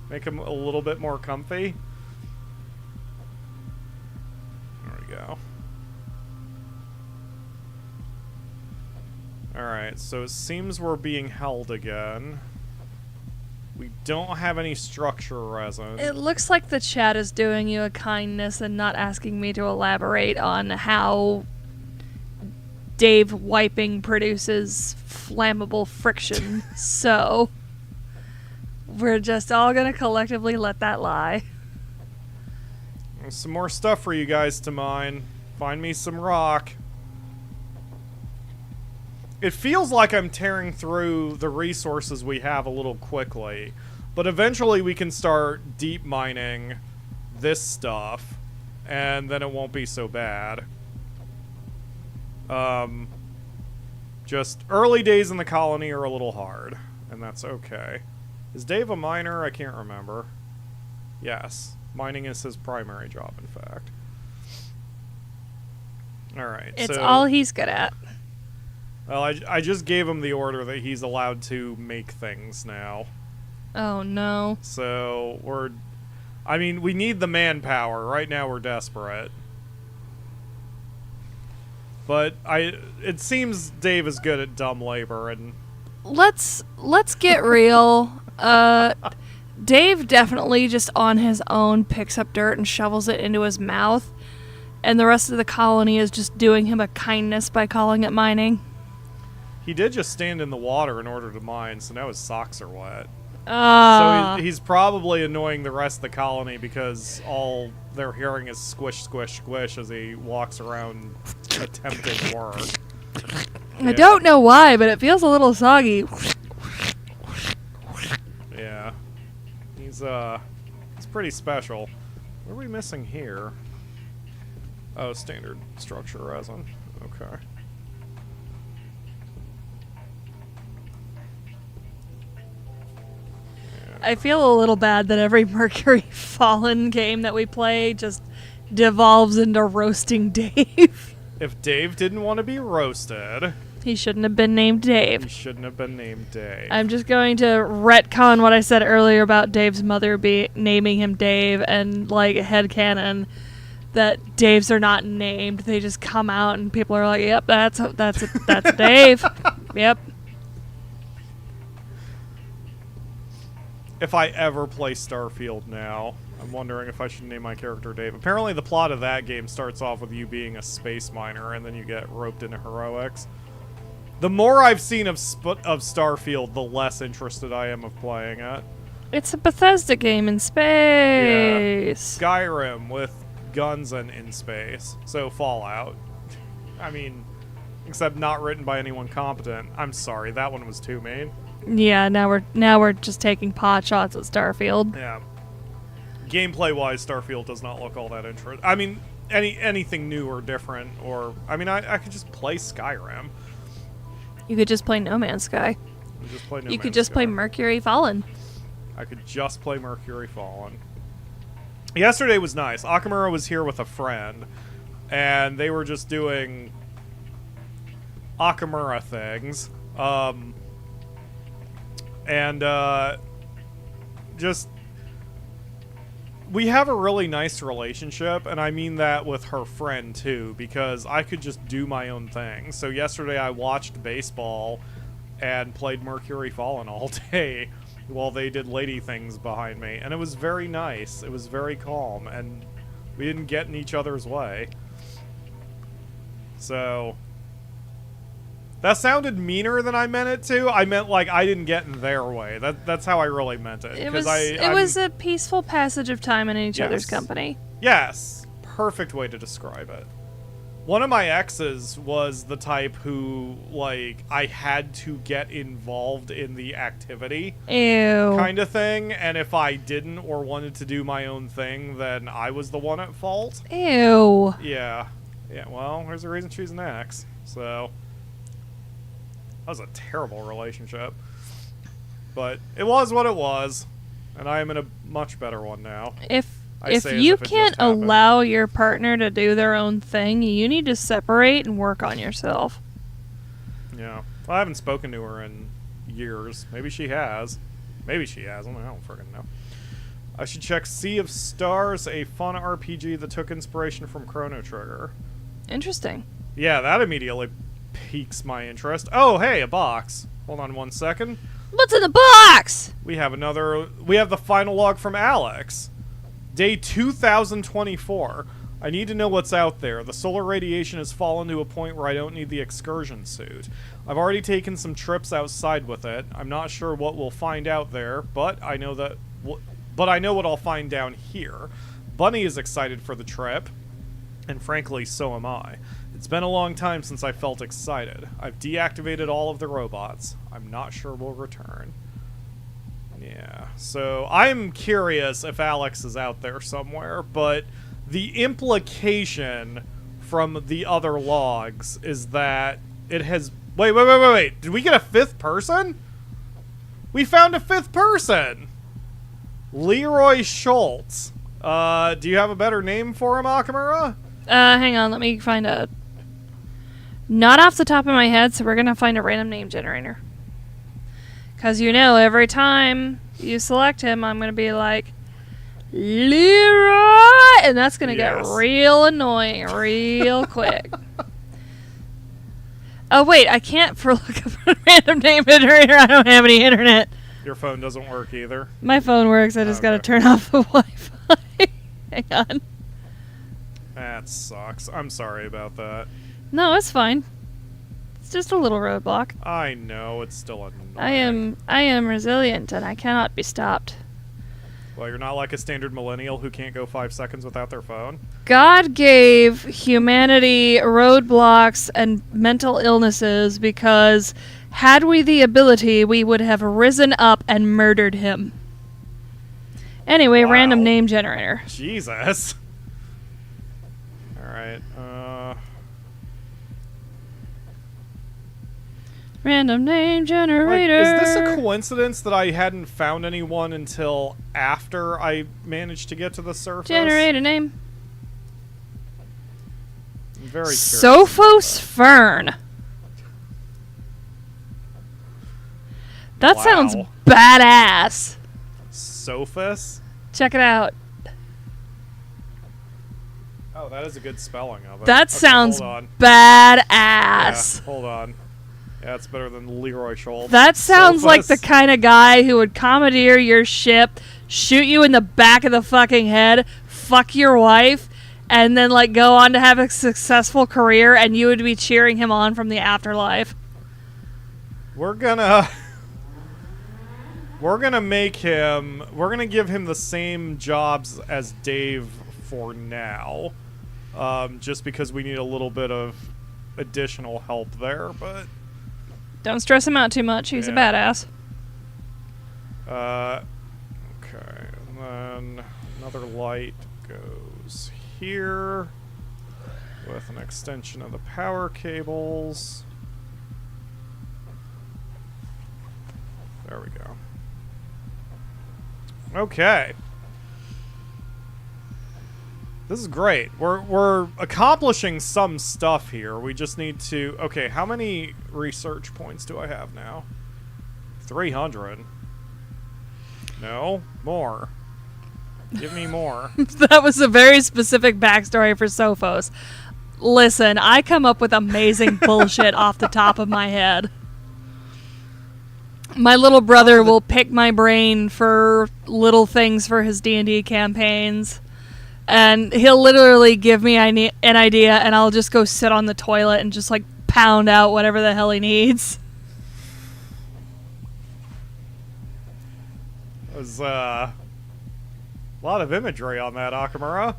Make him a little bit more comfy? There we go. Alright, so it seems we're being held again. We don't have any structure resin. It looks like the chat is doing you a kindness and not asking me to elaborate on how Dave wiping produces flammable friction. So we're just all gonna collectively let that lie. There's some more stuff for you guys to mine. Find me some rock. It feels like I'm tearing through the resources we have a little quickly, but eventually we can start deep mining this stuff, and then it won't be so bad. Just early days in the colony are a little hard, and that's okay. Is Dave a miner? I can't remember. Yes, mining is his primary job, in fact. Alright, It's so all he's good at. well, I just gave him the order that he's allowed to make things now. Oh no. So, I mean, we need the manpower. Right now we're desperate. But it seems Dave is good at dumb labor, and Let's get real. Dave definitely just on his own picks up dirt and shovels it into his mouth, and the rest of the colony is just doing him a kindness by calling it mining. he did just stand in the water in order to mine, so now his socks are wet. So he's probably annoying the rest of the colony because all they're hearing is squish, squish, squish as he walks around attempting work. I don't know why, but it feels a little soggy. Yeah. He's pretty special. What are we missing here? Oh, standard structure resin. Okay. I feel a little bad that every Mercury Fallen game that we play just devolves into roasting Dave. If Dave didn't want to be roasted, He shouldn't have been named Dave. he shouldn't have been named Dave. I'm just going to retcon what I said earlier about Dave's mother naming him Dave, and like headcanon that Daves are not named. They just come out and people are like, "Yep, that's Dave." Yep. If I ever play Starfield now, I'm wondering if I should name my character Dave. Apparently the plot of that game starts off with you being a space miner, and then you get roped into heroics. The more I've seen of Starfield, the less interested I am of playing it. It's a Bethesda game in space. Skyrim with guns and in space. So Fallout. I mean, except not written by anyone competent. I'm sorry, that one was too mean. Yeah, now we're just taking pot shots at Starfield. Yeah. Gameplay-wise, Starfield does not look all that interesting. I mean, anything new or different, or... I mean, I could just play Skyrim. You could just play No Man's Sky. You could just play Mercury Fallen. I could just play Mercury Fallen. Yesterday was nice. Akamura was here with a friend, and they were just doing Akamura things. Just... We have a really nice relationship, and I mean that with her friend, too, because I could just do my own thing. So yesterday I watched baseball and played Mercury Fallen all day while they did lady things behind me, and it was very nice. It was very calm, and we didn't get in each other's way. So... That sounded meaner than I meant it to. I meant like I didn't get in their way. That's how I really meant it. It was a peaceful passage of time in each other's company. Yes. Perfect way to describe it. One of my exes was the type who, like, I had to get involved in the activity. Ew. Kind of thing. And if I didn't or wanted to do my own thing, then I was the one at fault. Ew. Yeah. Yeah, well, there's a reason she's an ex. So... was a terrible relationship. But it was what it was, and I am in a much better one now. If I say as you if it just can't happened. allow your partner to do their own thing, you need to separate and work on yourself. Yeah. Well, I haven't spoken to her in years. Maybe she has. Maybe she hasn't. I don't freaking know. I should check Sea of Stars, a fun RPG that took inspiration from Chrono Trigger. Interesting. Yeah, that immediately piques my interest. Oh, hey, a box. Hold on 1 second. What's in the box? We have the final log from Alex. Day 2024. I need to know what's out there. The solar radiation has fallen to a point where I don't need the excursion suit. I've already taken some trips outside with it. I'm not sure what we'll find out there, but I know what I'll find down here. Bunny is excited for the trip, and frankly, so am I. It's been a long time since I felt excited. I've deactivated all of the robots. I'm not sure we'll return. Yeah, so I'm curious if Alex is out there somewhere, but the implication from the other logs is that it has... Wait. Did we get a fifth person? We found a fifth person! Leroy Schultz. Do you have a better name for him, Akamura? Hang on, let me find a... Not off the top of my head, so we're gonna find a random name generator. Because you know, every time you select him, I'm gonna be like, Leroy! And that's gonna get real annoying real quick. Oh wait, I can't look up a random name generator. I don't have any internet. Your phone doesn't work either. My phone works, I just gotta turn off the Wi-Fi. Hang on. That sucks. I'm sorry about that. No, it's fine. It's just a little roadblock. I know, it's still annoying. I am resilient and I cannot be stopped. Well, you're not like a standard millennial who can't go 5 seconds without their phone. God gave humanity roadblocks and mental illnesses because had we the ability, we would have risen up and murdered him. Anyway, Wow. Random name generator. Jesus. Alright, Random name Like, generator. is this a coincidence that I hadn't found anyone until after I managed to get to the surface? Generate a name. I'm very curious. Sophos Fern. That Wow. sounds badass. Sophus? Check it out. Oh, that is a good spelling of it. That Okay, sounds hold on. badass. Yeah, hold on. Yeah, it's better than Leroy Schultz. That sounds like the Sophus. kind of guy who would commandeer your ship, shoot you in the back of the fucking head, fuck your wife, and then like go on to have a successful career, and you would be cheering him on from the afterlife. We're gonna make him... We're gonna give him the same jobs as Dave for now. Just because we need a little bit of additional help there, but... Don't stress him out too much. He's a Yeah. badass. Okay, and then another light goes here with an extension of the power cables. There we go. Okay. This is great. We're accomplishing some stuff here. We just need to... Okay, how many research points do I have now? 300. No? More. Give me more. That was a very specific backstory for Sophos. Listen, I come up with amazing bullshit off the top of my head. My little brother will pick my brain for little things for his D&D campaigns. And he'll literally give me an idea, and I'll just go sit on the toilet and just, like, pound out whatever the hell he needs. There's a lot of imagery on that, Akamura.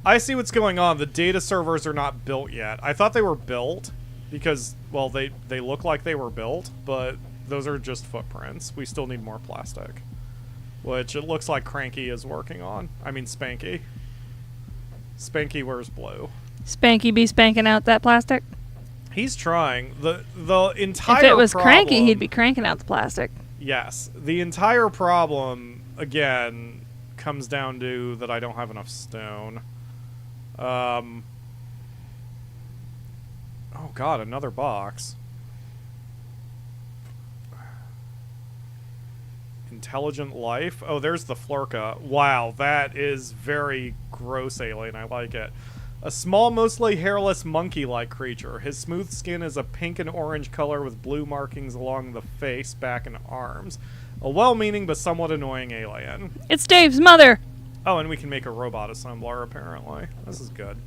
I see what's going on. The data servers are not built yet. I thought they were built because, well, they look like they were built, but those are just footprints. We still need more plastic. Which it looks like Cranky is working on. I mean Spanky. Spanky wears blue. Spanky be spanking out that plastic? He's trying. The entire If it was problem, cranky, he'd be cranking out the plastic. Yes. The entire problem, again, comes down to that I don't have enough stone. Oh god, another box. Intelligent life? Oh, there's the Flurka. Wow, that is very gross alien. I like it. A small, mostly hairless monkey-like creature. His smooth skin is a pink and orange color with blue markings along the face, back, and arms. A well-meaning but somewhat annoying alien. It's Dave's mother! Oh, and we can make a robot assembler, apparently. This is good.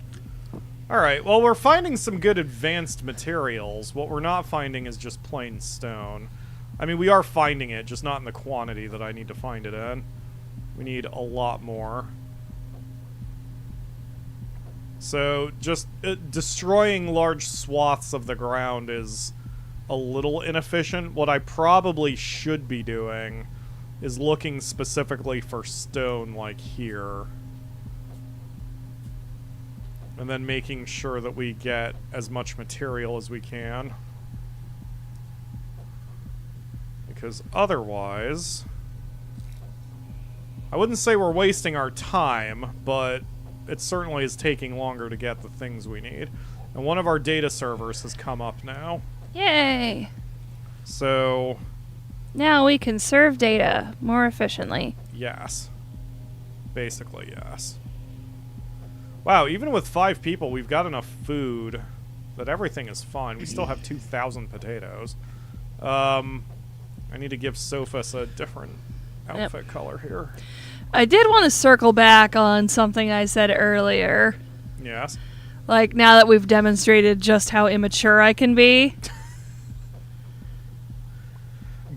Alright, well, we're finding some good advanced materials. What we're not finding is just plain stone. I mean, we are finding it, just not in the quantity that I need to find it in. We need a lot more. So, just destroying large swaths of the ground is a little inefficient. What I probably should be doing is looking specifically for stone, like here. And then making sure that we get as much material as we can. Because otherwise, I wouldn't say we're wasting our time, but it certainly is taking longer to get the things we need. And one of our data servers has come up now. Yay! So, Now we can serve data more efficiently. yes. Basically, yes. Wow, even with 5 people, we've got enough food that everything is fine. We still have 2,000 potatoes. I need to give Sophus a different outfit color here. I did want to circle back on something I said earlier. Yes. Like, now that we've demonstrated just how immature I can be.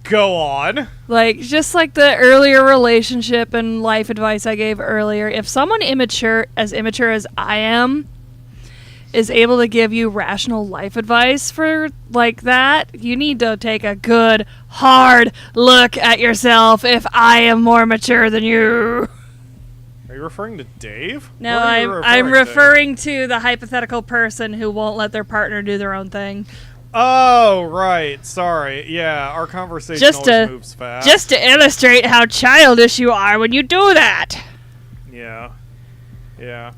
Go on. Like, just like the earlier relationship and life advice I gave earlier, if someone immature as I am, is able to give you rational life advice for like that, you need to take a good, hard look at yourself if I am more mature than you. Are you referring to Dave? No, What are you I'm referring to the hypothetical person who won't let their partner do their own thing. Oh, right. Sorry. Yeah, our conversation always moves fast. Just to illustrate how childish you are when you do that. Yeah. Yeah.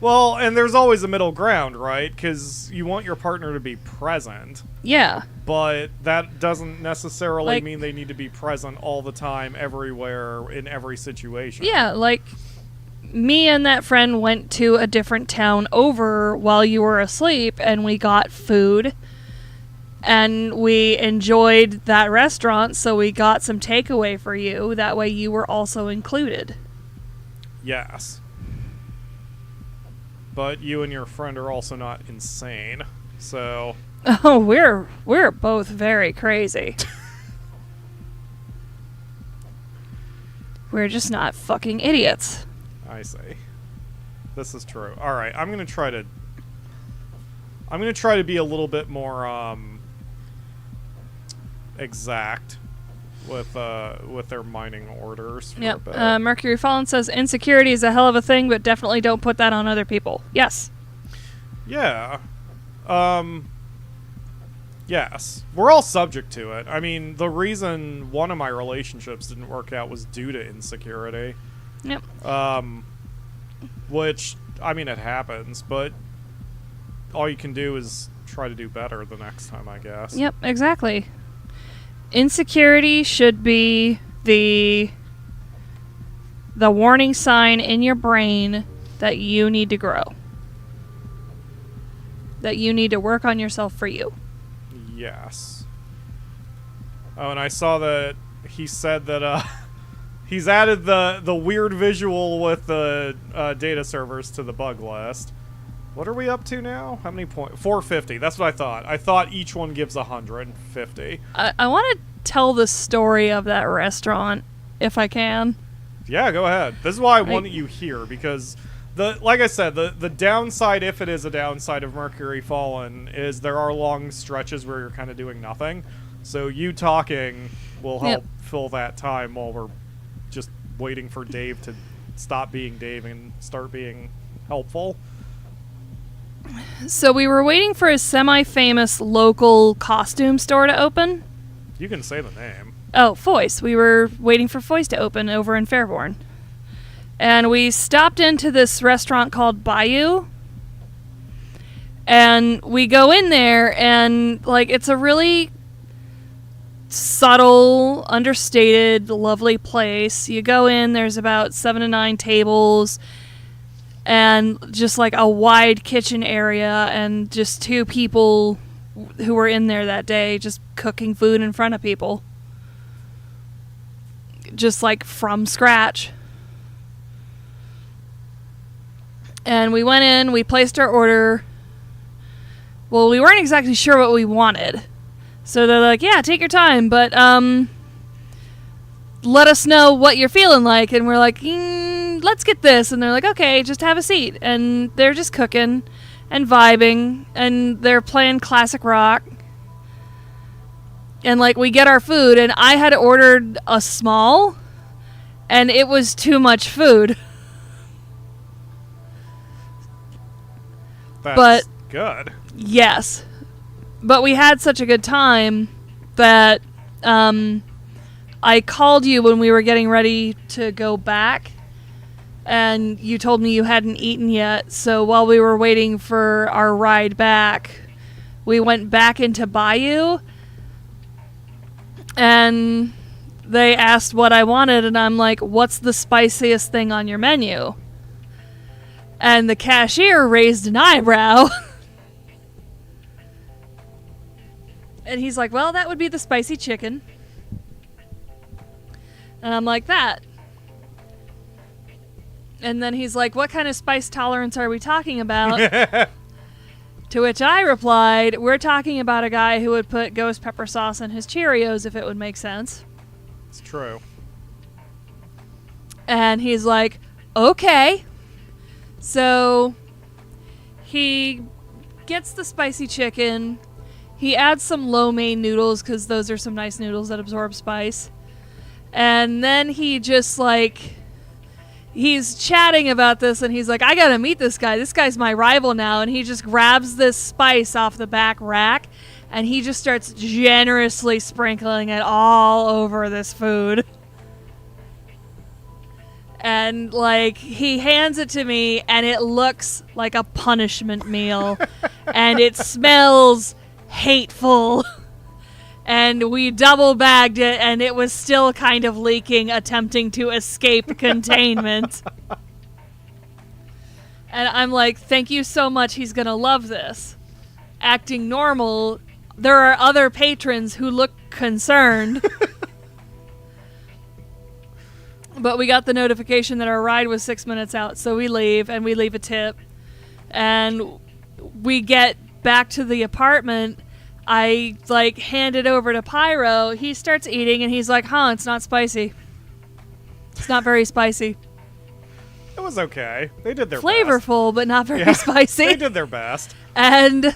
Well, and there's always a middle ground, right? Because you want your partner to be present. Yeah. But that doesn't necessarily Like, mean they need to be present all the time, everywhere, in every situation. yeah, like, me and that friend went to a different town over while you were asleep, and we got food. And we enjoyed that restaurant, so we got some takeaway for you. That way you were also included. Yes. But you and your friend are also not insane, so... Oh, we're both very crazy. We're just not fucking idiots. I see. This is true. Alright, I'm gonna try to be a little bit more, exact with their mining orders for a bit. Mercury Fallen says insecurity is a hell of a thing, but definitely don't put that on other people. Yes. Yeah. Yes. We're all subject to it. I mean, the reason one of my relationships didn't work out was due to insecurity. Yep. Which, I mean, it happens, but all you can do is try to do better the next time, I guess. Yep, exactly. Insecurity should be the warning sign in your brain that you need to grow. That you need to work on yourself for you. Yes. Oh, and I saw that he said that he's added the weird visual with the data servers to the bug list. What are we up to now? How many points? 450. That's what I thought. I thought each one gives 150. I want to tell the story of that restaurant, if I can. Yeah, go ahead. This is why I wanted you here, because like I said, the downside, if it is a downside of Mercury Fallen, is there are long stretches where you're kind of doing nothing. So you talking will help fill that time while we're just waiting for Dave to stop being Dave and start being helpful. So we were waiting for a semi-famous local costume store to open. You can say the name. Oh, Foyce. We were waiting for Foyce to open over in Fairborn. And we stopped into this restaurant called Bayou. And we go in there, and, like, it's a really subtle, understated, lovely place. You go in, there's about 7 to 9 tables, and just, like, a wide kitchen area, and just 2 people who were in there that day just cooking food in front of people. Just, like, from scratch. And we went in, we placed our order. Well, we weren't exactly sure what we wanted. So they're like, yeah, take your time, but let us know what you're feeling like. And we're like, let's get this. And they're like, okay, just have a seat. And they're just cooking and vibing, and they're playing classic rock. And, like, we get our food, and I had ordered a small, and it was too much food. That's good. Yes. But we had such a good time that I called you when we were getting ready to go back, and you told me you hadn't eaten yet. So while we were waiting for our ride back, we went back into Bayou, and they asked what I wanted, and I'm like, what's the spiciest thing on your menu? And the cashier raised an eyebrow. And he's like, well, that would be the spicy chicken. And I'm like, that. And then he's like, what kind of spice tolerance are we talking about? To which I replied, we're talking about a guy who would put ghost pepper sauce in his Cheerios if it would make sense. It's true. And he's like, okay. So he gets the spicy chicken. He adds some lo mein noodles because those are some nice noodles that absorb spice. And then he just, like, he's chatting about this, and he's like, I gotta meet this guy. This guy's my rival now. And he just grabs this spice off the back rack, and he just starts generously sprinkling it all over this food. And, like, he hands it to me, and it looks like a punishment meal. And it smells hateful. And we double bagged it, and it was still kind of leaking, attempting to escape containment. And I'm like, thank you so much, he's gonna love this. Acting normal, there are other patrons who look concerned. But we got the notification that our ride was 6 minutes out, so we leave, and we leave a tip. And we get back to the apartment. I, like, hand it over to Pyro. He starts eating, and he's like, it's not spicy. It's not very spicy. It was okay. They did their Flavorful, but not very spicy. They did their best. And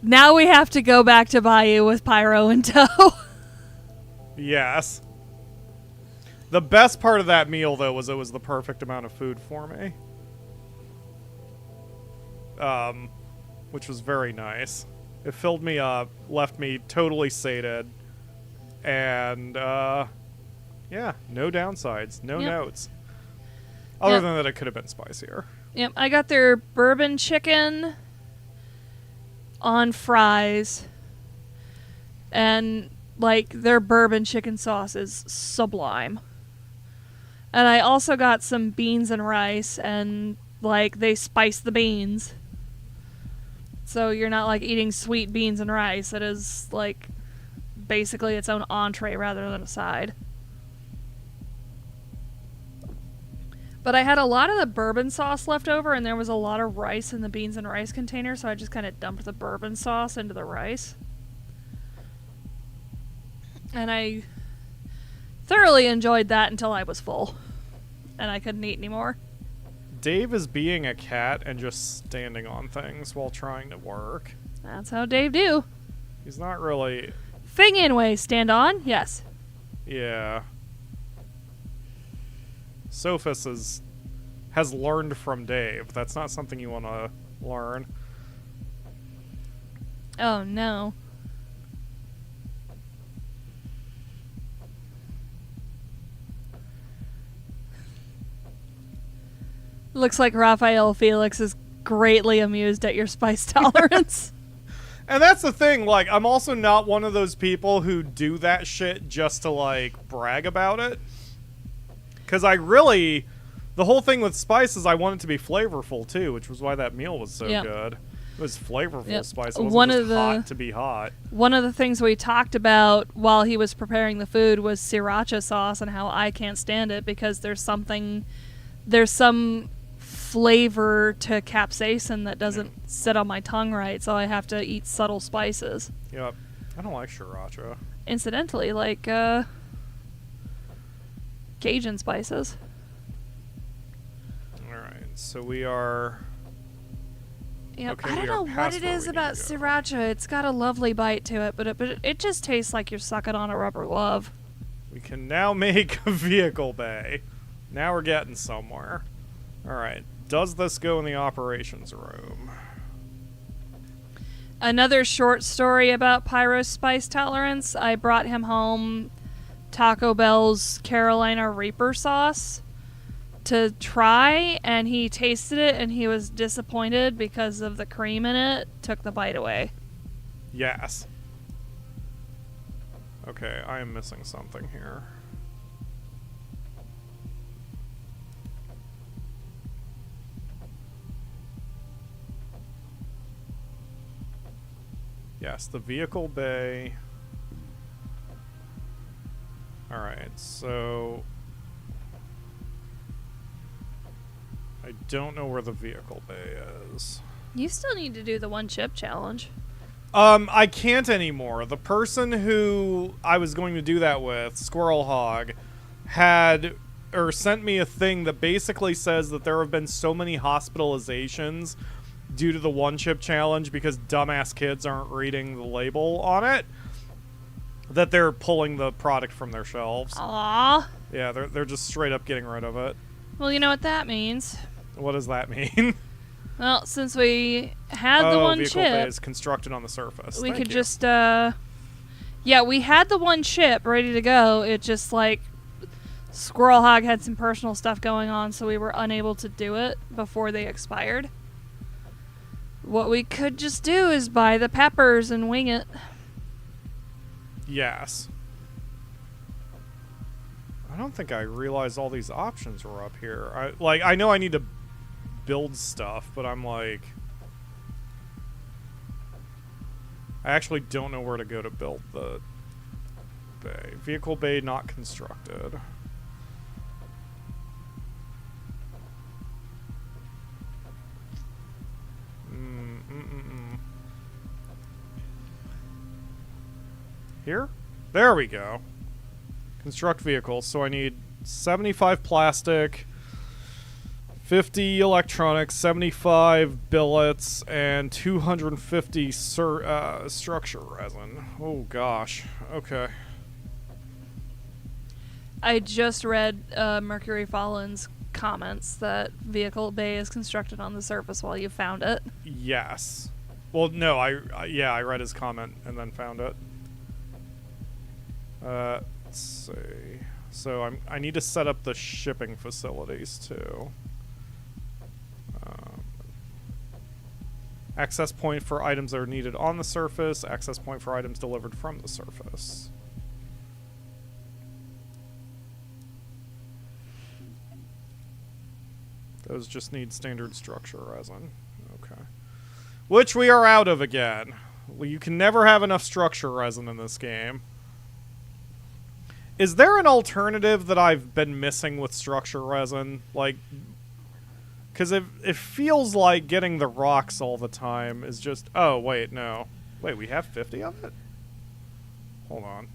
now we have to go back to Bayou with Pyro in tow. Yes. The best part of that meal, though, was it was the perfect amount of food for me. Which was very nice. It filled me up, left me totally sated, and, yeah, no downsides, no notes. Other than that, it could have been spicier. Yep, I got their bourbon chicken on fries, and, like, their bourbon chicken sauce is sublime. And I also got some beans and rice, and, like, they spice the beans. So you're not, like, eating sweet beans and rice. It is, like, basically its own entree rather than a side. But I had a lot of the bourbon sauce left over, and there was a lot of rice in the beans and rice container, so I just kind of dumped the bourbon sauce into the rice. And I thoroughly enjoyed that until I was full. And I couldn't eat anymore. Dave is being a cat and just standing on things while trying to work. That's how Dave do. He's not really... Thing anyway, stand on? Yes. Yeah. Sophus has learned from Dave. That's not something you want to learn. Oh, no. Looks like Raphael Felix is greatly amused at your spice tolerance. And that's the thing, like, I'm also not one of those people who do that shit just to, like, brag about it. Because I really... The whole thing with spice is I want it to be flavorful, too, which was why that meal was so good. It was flavorful spice. It wasn't just hot to be hot. One of the things we talked about while he was preparing the food was sriracha sauce and how I can't stand it because there's some flavor to capsaicin that doesn't sit on my tongue right, so I have to eat subtle spices. Yep. I don't like sriracha. Incidentally, like Cajun spices. Alright, so we are... Yep. Okay, I don't know what it is about sriracha. It's got a lovely bite to it, but it just tastes like you're sucking on a rubber glove. We can now make a vehicle bay. Now we're getting somewhere. Alright. Does this go in the operations room? Another short story about Pyro's spice tolerance. I brought him home Taco Bell's Carolina Reaper sauce to try, and he tasted it and he was disappointed because of the cream in it. Took the bite away. Yes. Okay, I am missing something here. Yes, the vehicle bay. Alright, so... I don't know where the vehicle bay is. You still need to do the one chip challenge. I can't anymore. The person who I was going to do that with, Squirrel Hog, sent me a thing that basically says that there have been so many hospitalizations due to the one chip challenge because dumbass kids aren't reading the label on it, that they're pulling the product from their shelves. Aww. Yeah, they're just straight up getting rid of it. Well, you know what that means. What does that mean? Well, since we had the one vehicle chip, bay is constructed on the surface. we Thank could you. just yeah, we had the one chip ready to go. It just like Squirrel Hog had some personal stuff going on, so we were unable to do it before they expired. What we could just do is buy the peppers and wing it. Yes. I don't think I realized all these options were up here. I know I need to build stuff, but I'm like... I actually don't know where to go to build the bay. Vehicle bay not constructed. Here? There we go. Construct vehicles. So I need 75 plastic, 50 electronics, 75 billets, and 250 structure resin. Oh gosh. Okay. I just read Mercury Fallen's comments that vehicle bay is constructed on the surface while you found it. Yes. Well, no, I read his comment and then found it. Let's see. So I need to set up the shipping facilities too. Access point for items that are needed on the surface. Access point for items delivered from the surface. Those just need standard structure resin. Okay. Which we are out of again. Well, you can never have enough structure resin in this game. Is there an alternative that I've been missing with structure resin? Like, because it feels like getting the rocks all the time is just... Oh, wait, no. Wait, we have 50 of it? Hold on.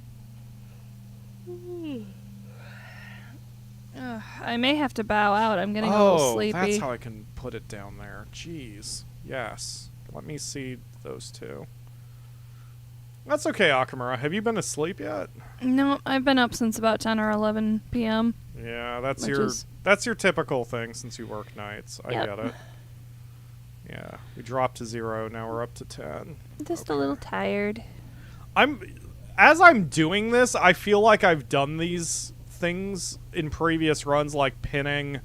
I may have to bow out. I'm getting a little sleepy. Oh, that's how I can put it down there. Jeez. Yes. Let me see those two. That's okay, Akamura. Have you been asleep yet? No, I've been up since about 10 or 11 p.m. Yeah, Which that's your typical thing since you work nights. I Yep. get it. Yeah, we dropped to 0. Now we're up to 10. Just a little tired. As I'm doing this, I feel like I've done these things in previous runs, like pinning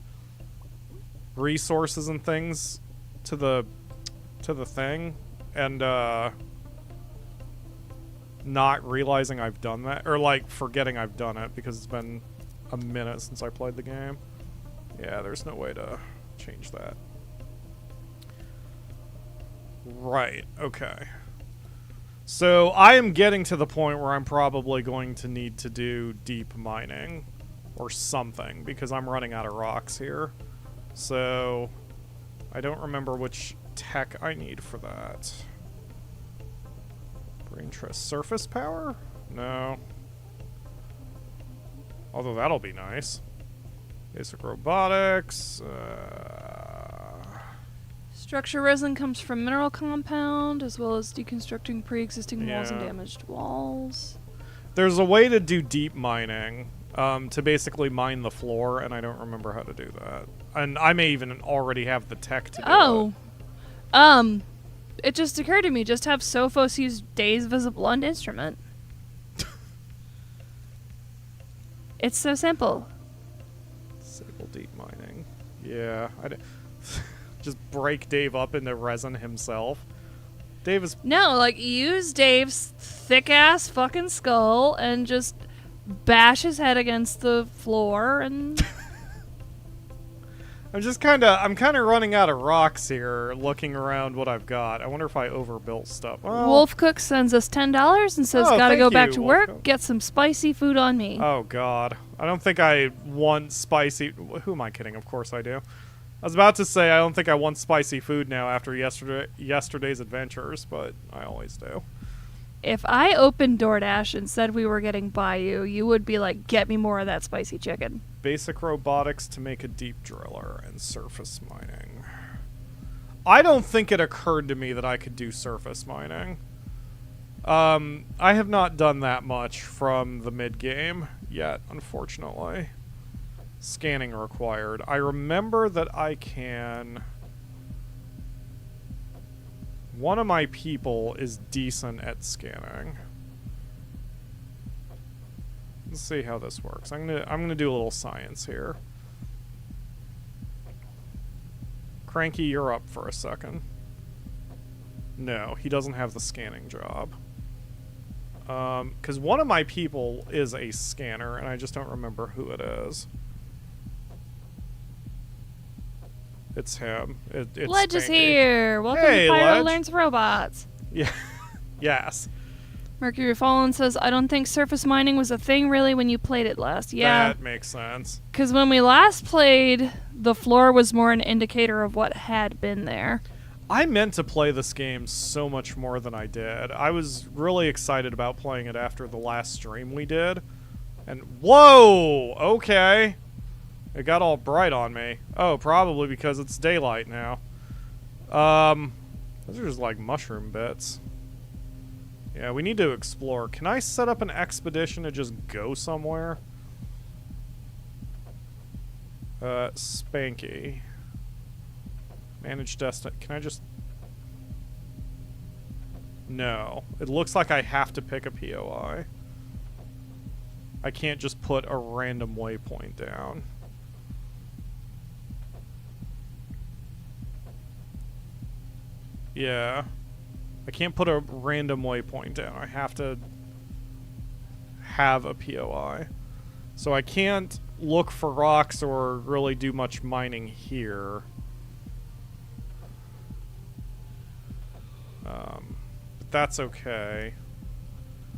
resources and things to the thing, and not realizing I've done that, or like forgetting I've done it because it's been a minute since I played the game. Yeah, there's no way to change that. Right, okay. So I am getting to the point where I'm probably going to need to do deep mining or something because I'm running out of rocks here. So I don't remember which tech I need for that. Brain trust. Surface power? No. Although that'll be nice. Basic robotics. Structure resin comes from mineral compound, as well as deconstructing pre-existing walls and Yeah. damaged walls. There's a way to do deep mining, to basically mine the floor, and I don't remember how to do that. And I may even already have the tech to do it. It just occurred to me, just have Sophos use Days Visible on Instrument. It's so simple. Disable deep mining. Yeah, just break Dave up into resin himself. Dave is... No, like, use Dave's thick-ass fucking skull and just bash his head against the floor and... I'm kind of running out of rocks here, looking around what I've got. I wonder if I overbuilt stuff. Well, Wolf Cook sends us $10 and says, Oh, gotta thank go back you, to Wolf work, Cook. get some spicy food on me. Oh, God. I don't think I want spicy... Who am I kidding? Of course I do. I was about to say I don't think I want spicy food now after yesterday's adventures, but I always do. If I opened DoorDash and said we were getting Bayou, you would be like, get me more of that spicy chicken. Basic robotics to make a deep driller and surface mining. I don't think it occurred to me that I could do surface mining. I have not done that much from the mid-game yet, unfortunately. Scanning required. I remember that I can... One of my people is decent at scanning. Let's see how this works. I'm gonna do a little science here. Cranky, you're up for a second. No, he doesn't have the scanning job. Because one of my people is a scanner, and I just don't remember who it is. It's him. It's Ledge is Spanky. here! Welcome Hey, to Pyro Ledge. Learns Robots. Yeah. Yes. Mercury Fallen says, I don't think surface mining was a thing really when you played it last. Yeah, That makes sense. because when we last played, the floor was more an indicator of what had been there. I meant to play this game so much more than I did. I was really excited about playing it after the last stream we did. And whoa! Okay. It got all bright on me. Oh, probably because it's daylight now. Those are just like mushroom bits. Yeah, we need to explore. Can I set up an expedition to just go somewhere? Spanky. Manage destination. Can I just... No. It looks like I have to pick a POI. I can't just put a random waypoint down. Yeah. I can't put a random waypoint down. I have to have a POI. So I can't look for rocks or really do much mining here. But that's okay.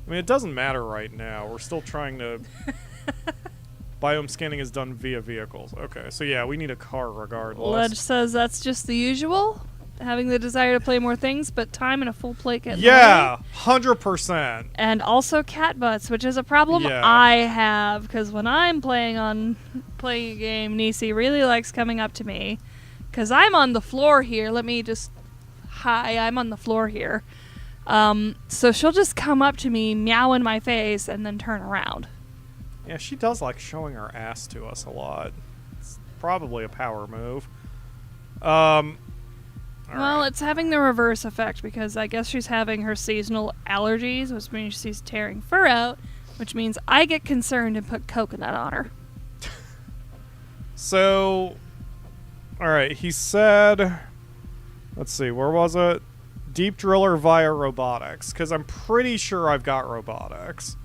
I mean, it doesn't matter right now. We're still trying to... Biome scanning is done via vehicles. Okay, so yeah, we need a car regardless. Ledge says that's just the usual. Having the desire to play more things, but time and a full plate get Yeah, 100%. And also cat butts, which is a problem Yeah. I have, because when I'm playing a game, Nisi really likes coming up to me, because I'm on the floor here. Let me just... Hi, I'm on the floor here. So she'll just come up to me, meow in my face, and then turn around. Yeah, she does like showing her ass to us a lot. It's probably a power move. All Well, right. it's having the reverse effect because I guess she's having her seasonal allergies, which means she's tearing fur out, which means I get concerned and put coconut on her. So, all right, he said, let's see, where was it? Deep driller via robotics, because I'm pretty sure I've got robotics.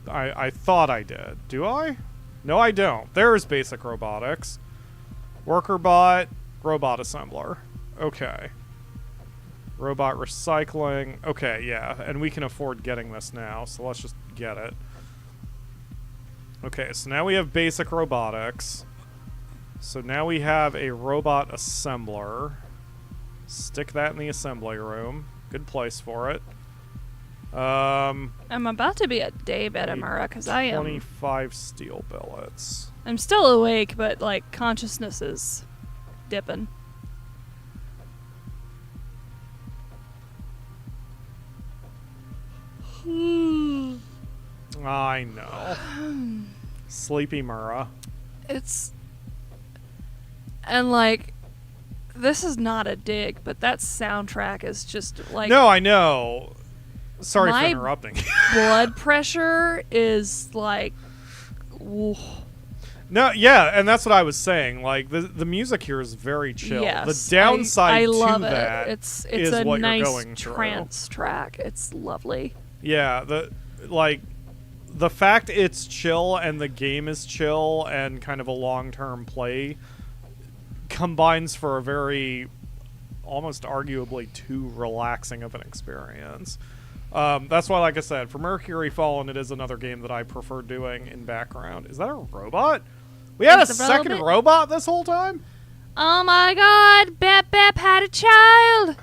I thought I did. Do I? No, I don't. There's basic robotics. Worker bot, robot assembler. Okay. Robot recycling. Okay, yeah, and we can afford getting this now, so let's just get it. Okay, so now we have basic robotics. So now we have a robot assembler. Stick that in the assembly room. Good place for it. I'm about to be at Dave Edamura because I am. 25 steel billets. I'm still awake, but like consciousness is dipping. I know. Sleepy Mura. It's. And like. This is not a dig, but that soundtrack is just like. No, I know. Sorry for my interrupting. blood pressure is like. Ooh. No, yeah, and that's what I was saying. Like the music here is very chill. Yes, the downside I love to it. that It's is a what nice you're going through. trance track. It's lovely. Yeah, the fact it's chill and the game is chill and kind of a long-term play combines for a very almost arguably too relaxing of an experience. That's why, like I said, for Mercury Fallen, it is another game that I prefer doing in background. Is that a robot? We had a second robot this whole time? Oh my god, Bep Bep had a child!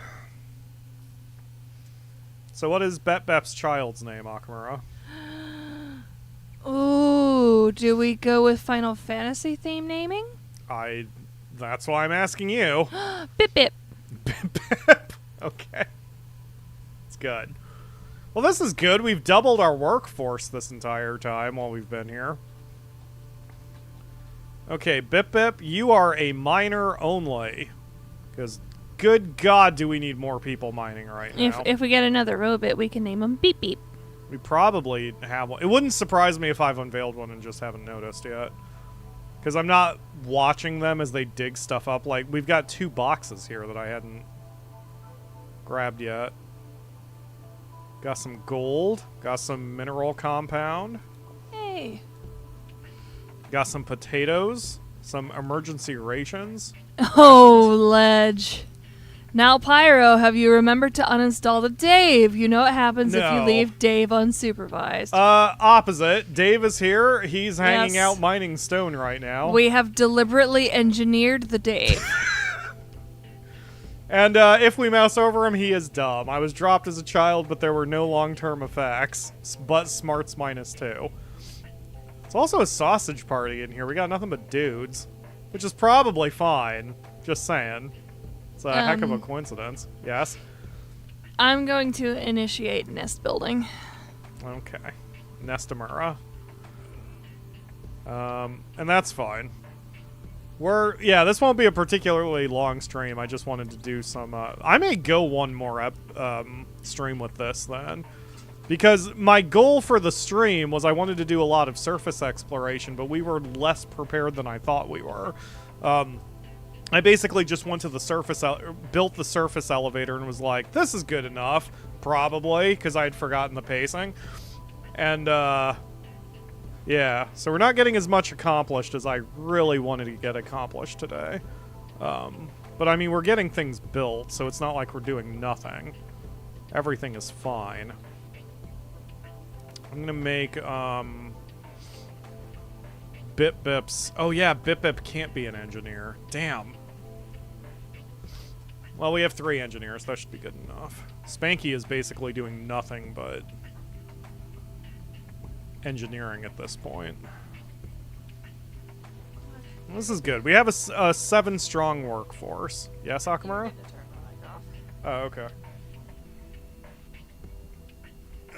So what is Bep Bep's child's name, Akamura? Ooh, do we go with Final Fantasy theme naming? That's why I'm asking you. Bip Bip. Bip. Okay. It's good. Well, this is good. We've doubled our workforce this entire time while we've been here. Okay, Bip Bip, you are a miner only. Because, good God, do we need more people mining right now. If we get another robot, we can name him Beep Beep. We probably have one. It wouldn't surprise me if I've unveiled one and just haven't noticed yet. Because I'm not watching them as they dig stuff up. Like, we've got 2 boxes here that I hadn't grabbed yet. Got some gold. Got some mineral compound. Hey. Got some potatoes. Some emergency rations. Oh, Ledge. Now, Pyro, have you remembered to uninstall the Dave? You know what happens if you No. leave Dave unsupervised. Opposite. Dave is here. He's hanging Yes. out mining stone right now. We have deliberately engineered the Dave. And if we mouse over him, he is dumb. I was dropped as a child, but there were no long-term effects. But smarts -2. It's also a sausage party in here. We got nothing but dudes. Which is probably fine. Just saying. It's a heck of a coincidence. Yes? I'm going to initiate nest building. Okay. Nestamura. And that's fine. Yeah, this won't be a particularly long stream. I just wanted to do some, I may go one more stream with this then. Because my goal for the stream was I wanted to do a lot of surface exploration, but we were less prepared than I thought we were. I basically just went to the surface, built the surface elevator and was like, this is good enough, probably, because I had forgotten the pacing. And, yeah, so we're not getting as much accomplished as I really wanted to get accomplished today. But I mean, we're getting things built, so it's not like we're doing nothing. Everything is fine. I'm gonna make, Bip Bip's... Oh yeah, Bip Bip can't be an engineer. Damn. Well, we have 3 engineers. That should be good enough. Spanky is basically doing nothing but engineering at this point. This is good. We have a 7-strong workforce. Yes, Akamura? Oh, okay.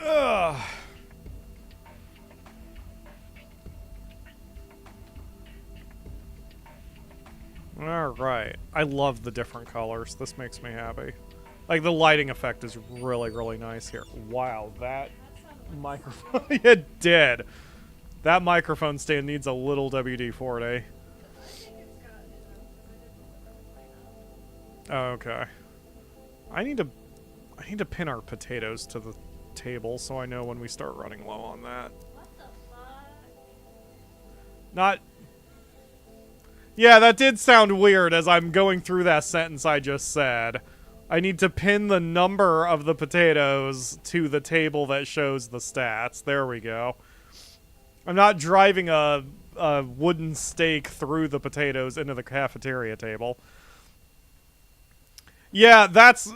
Ugh. Alright. I love the different colors. This makes me happy. Like, the lighting effect is really, really nice here. Wow, that microphone... It did! That microphone stand needs a little WD-40. Oh, okay. I need to pin our potatoes to the table so I know when we start running low on that. What the fuck? Not... Yeah, that did sound weird as I'm going through that sentence I just said. I need to pin the number of the potatoes to the table that shows the stats. There we go. I'm not driving a wooden stake through the potatoes into the cafeteria table. Yeah, that's...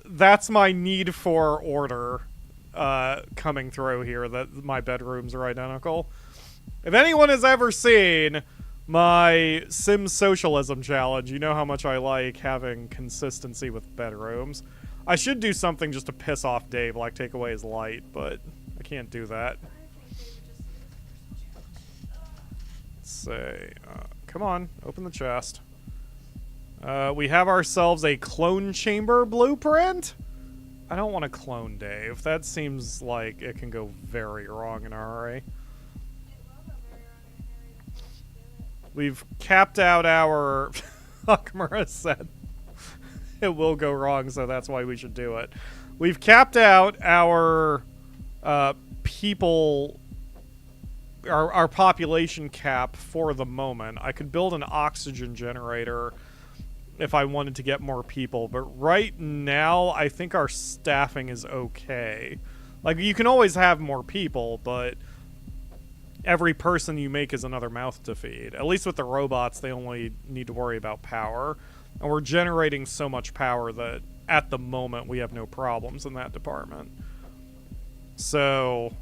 that's my need for order coming through here, that my bedrooms are identical. If anyone has ever seen my Sims Socialism Challenge, you know how much I like having consistency with bedrooms. I should do something just to piss off Dave, like take away his light, but I can't do that. Let's say, come on, open the chest. We have ourselves a clone chamber blueprint? I don't want to clone Dave. That seems like it can go very wrong in a hurry. We've capped out our... Akamura said it will go wrong, so that's why we should do it. We've capped out our people... Our population cap for the moment. I could build an oxygen generator if I wanted to get more people, but right now I think our staffing is okay. Like, you can always have more people, but every person you make is another mouth to feed. At least with the robots, they only need to worry about power. And we're generating so much power that at the moment we have no problems in that department. So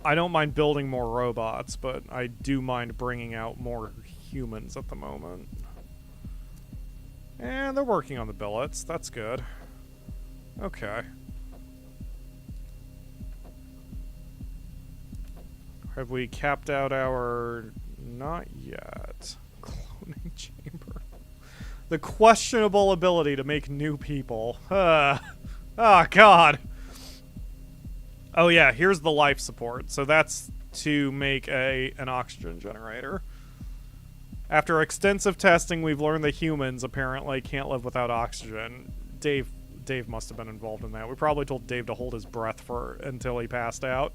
I don't mind building more robots, but I do mind bringing out more humans at the moment. And they're working on the billets. That's good. Okay. Have we capped out our... Not yet. Cloning chamber. The questionable ability to make new people. Oh, God. Oh, yeah. Here's the life support. So that's to make an oxygen generator. After extensive testing, we've learned that humans apparently can't live without oxygen. Dave must have been involved in that. We probably told Dave to hold his breath until he passed out.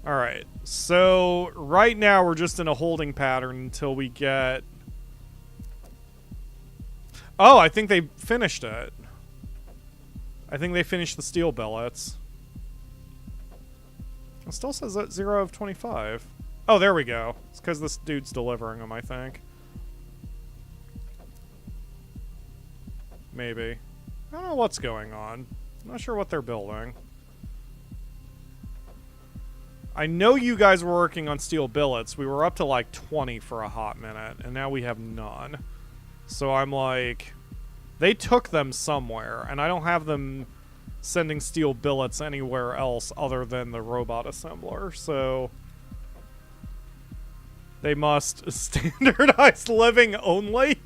Alright, so right now we're just in a holding pattern until we get... Oh, I think they finished it. I think they finished the steel billets. It still says that 0 of 25. Oh, there we go. It's because this dude's delivering them, I think. Maybe. I don't know what's going on. I'm not sure what they're building. I know you guys were working on steel billets. We were up to like 20 for a hot minute, and now we have none. So I'm like... They took them somewhere, and I don't have them sending steel billets anywhere else other than the robot assembler, so... They must standardize living only?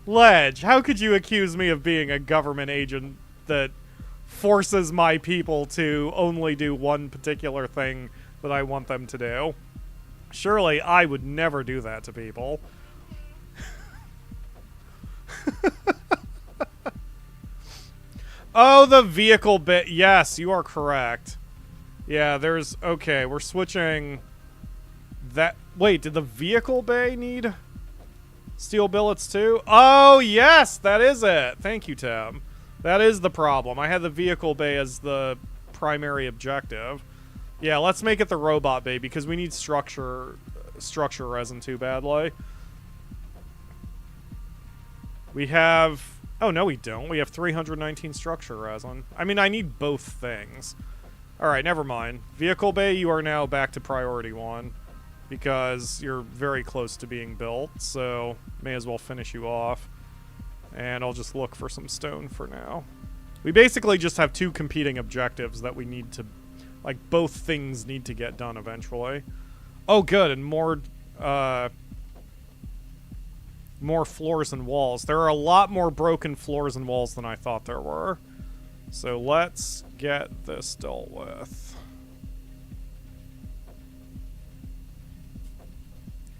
Ledge, how could you accuse me of being a government agent that forces my people to only do one particular thing that I want them to do? Surely I would never do that to people. Oh, the vehicle bit. Yes, you are correct. Yeah, there's... Okay, we're switching... That... Wait, did the vehicle bay need steel billets too? Oh, yes! That is it! Thank you, Tim. That is the problem. I had the vehicle bay as the primary objective. Yeah, let's make it the robot bay because we need structure resin too badly. We have... Oh, no, we don't. We have 319 structure resin. I mean, I need both things. Alright, never mind. Vehicle bay, you are now back to priority 1. Because you're very close to being built, so may as well finish you off. And I'll just look for some stone for now. We basically just have two competing objectives that we need to Like, both things need to get done eventually. Oh, good, and more floors and walls. There are a lot more broken floors and walls than I thought there were. So let's get this dealt with.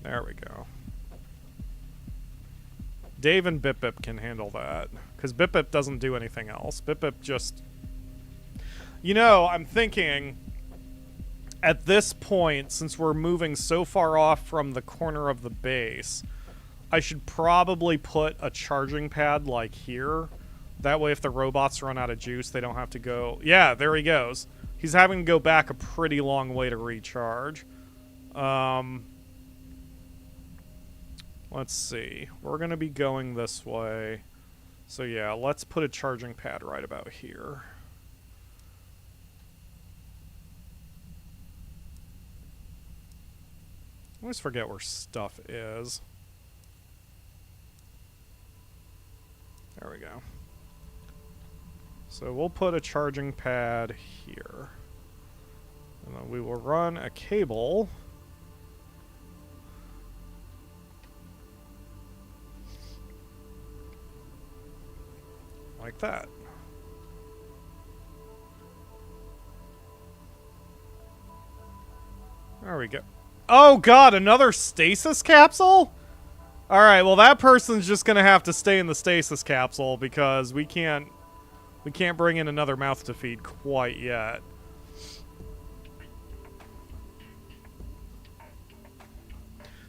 There we go. Dave and Bip Bip can handle that. Because Bip Bip doesn't do anything else. Bip Bip just... You know, I'm thinking... At this point, since we're moving so far off from the corner of the base, I should probably put a charging pad, like, here. That way, if the robots run out of juice, they don't have to go... Yeah, there he goes. He's having to go back a pretty long way to recharge. Let's see. We're going to be going this way. So, yeah, let's put a charging pad right about here. I always forget where stuff is. There we go. So we'll put a charging pad here. And then we will run a cable. Like that. There we go. Oh god, another stasis capsule? Alright, well that person's just gonna have to stay in the stasis capsule because we can't bring in another mouth to feed quite yet.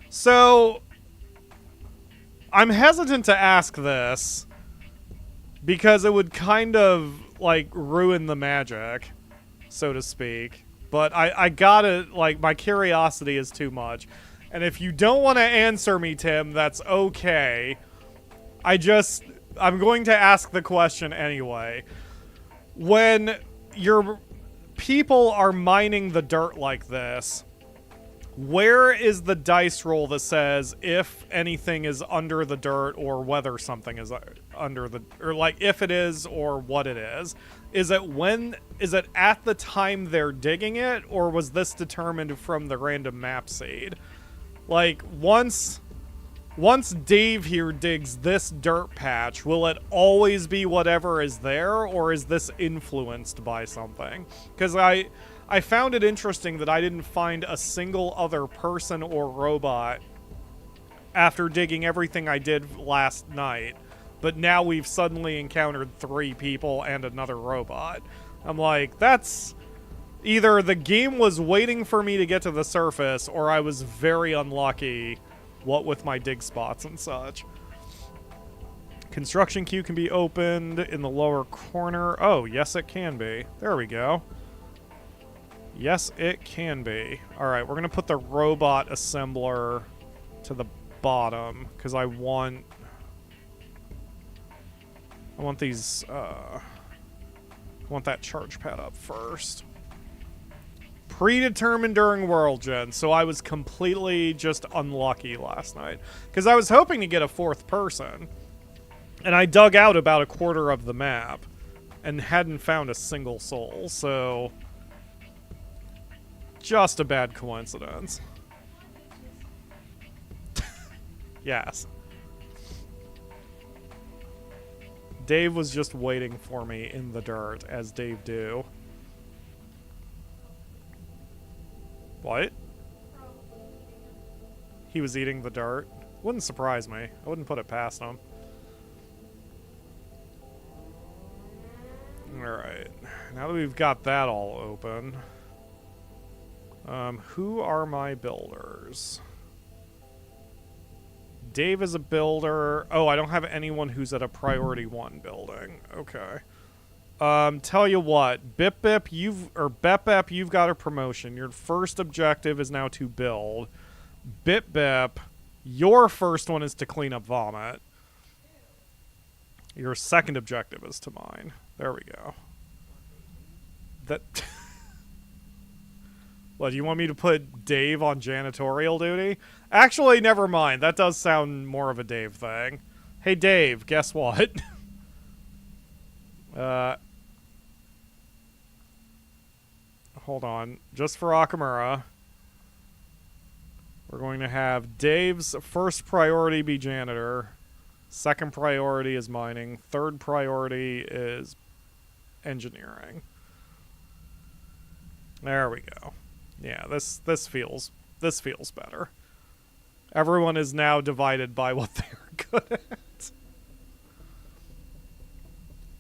So I'm hesitant to ask this because it would kind of like ruin the magic, so to speak. But I gotta, like, my curiosity is too much. And if you don't want to answer me, Tim, that's okay. I'm going to ask the question anyway. When your people are mining the dirt like this, where is the dice roll that says if anything is under the dirt or whether something is under the... Or, like, if it is or what it is? Is it at the time they're digging it, or was this determined from the random map seed? Like, once Dave here digs this dirt patch, will it always be whatever is there, or is this influenced by something? Because I found it interesting that I didn't find a single other person or robot after digging everything I did last night, but now we've suddenly encountered 3 people and another robot. I'm like, that's... Either the game was waiting for me to get to the surface, or I was very unlucky, what with my dig spots and such. Construction queue can be opened in the lower corner. Oh, yes it can be. There we go. Yes, it can be. Alright, we're going to put the robot assembler to the bottom, because I want these, I want that charge pad up first. Predetermined during World Gen, so I was completely just unlucky last night. Because I was hoping to get a 4th person, and I dug out about a quarter of the map, and hadn't found a single soul, so... Just a bad coincidence. Yes. Dave was just waiting for me in the dirt, as Dave do. What? He was eating the dirt? Wouldn't surprise me. I wouldn't put it past him. Alright. Now that we've got that all open... who are my builders? Dave is a builder. Oh, I don't have anyone who's at a priority 1 building. Okay. Tell you what, Bip Bip, you've got a promotion. Your first objective is now to build. Bip Bip, your first one is to clean up vomit. Your second objective is to mine. There we go. That... What, do you want me to put Dave on janitorial duty? Actually, never mind. That does sound more of a Dave thing. Hey, Dave, guess what? hold on. Just for Akamura, we're going to have Dave's first priority be janitor. Second priority is mining. Third priority is engineering. There we go. Yeah, this feels better. Everyone is now divided by what they're good at.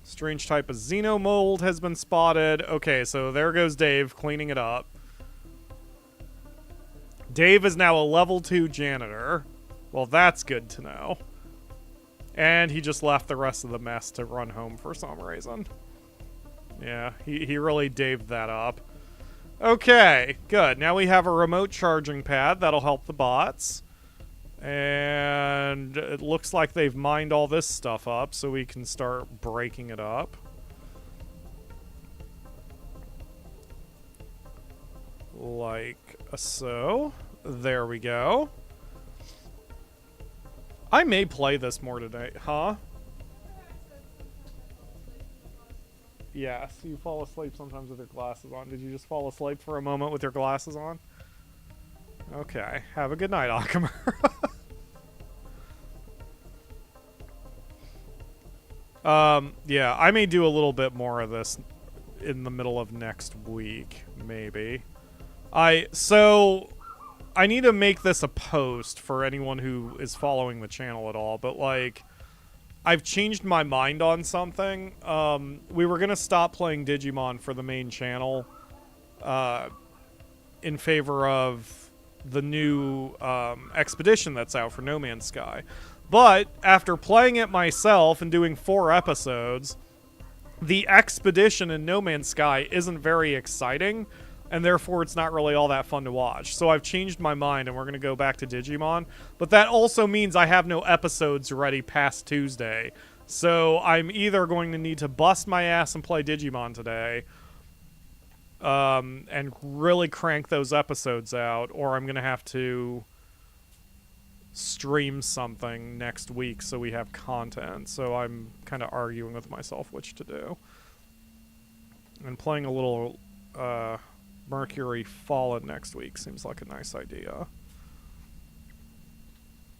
Strange type of xenomold has been spotted. Okay, so there goes Dave cleaning it up. Dave is now a level 2 janitor. Well, that's good to know. And he just left the rest of the mess to run home for some reason. Yeah, he really daved that up. Okay, good. Now we have a remote charging pad. That'll help the bots. And it looks like they've mined all this stuff up, so we can start breaking it up. Like so. There we go. I may play this more today. Huh? Yes, you fall asleep sometimes with your glasses on. Did you just fall asleep for a moment with your glasses on? Okay. Have a good night, Akamura. Yeah, I may do a little bit more of this in the middle of next week, maybe. So I need to make this a post for anyone who is following the channel at all, but like I've changed my mind on something. We were going to stop playing Digimon for the main channel in favor of the new expedition that's out for No Man's Sky. But after playing it myself and doing 4 episodes, the expedition in No Man's Sky isn't very exciting, and therefore it's not really all that fun to watch. So I've changed my mind, and we're going to go back to Digimon. But that also means I have no episodes ready past Tuesday. So I'm either going to need to bust my ass and play Digimon today, and really crank those episodes out, or I'm going to have to stream something next week so we have content. So I'm kind of arguing with myself which to do. And playing a little Mercury Fallen next week seems like a nice idea.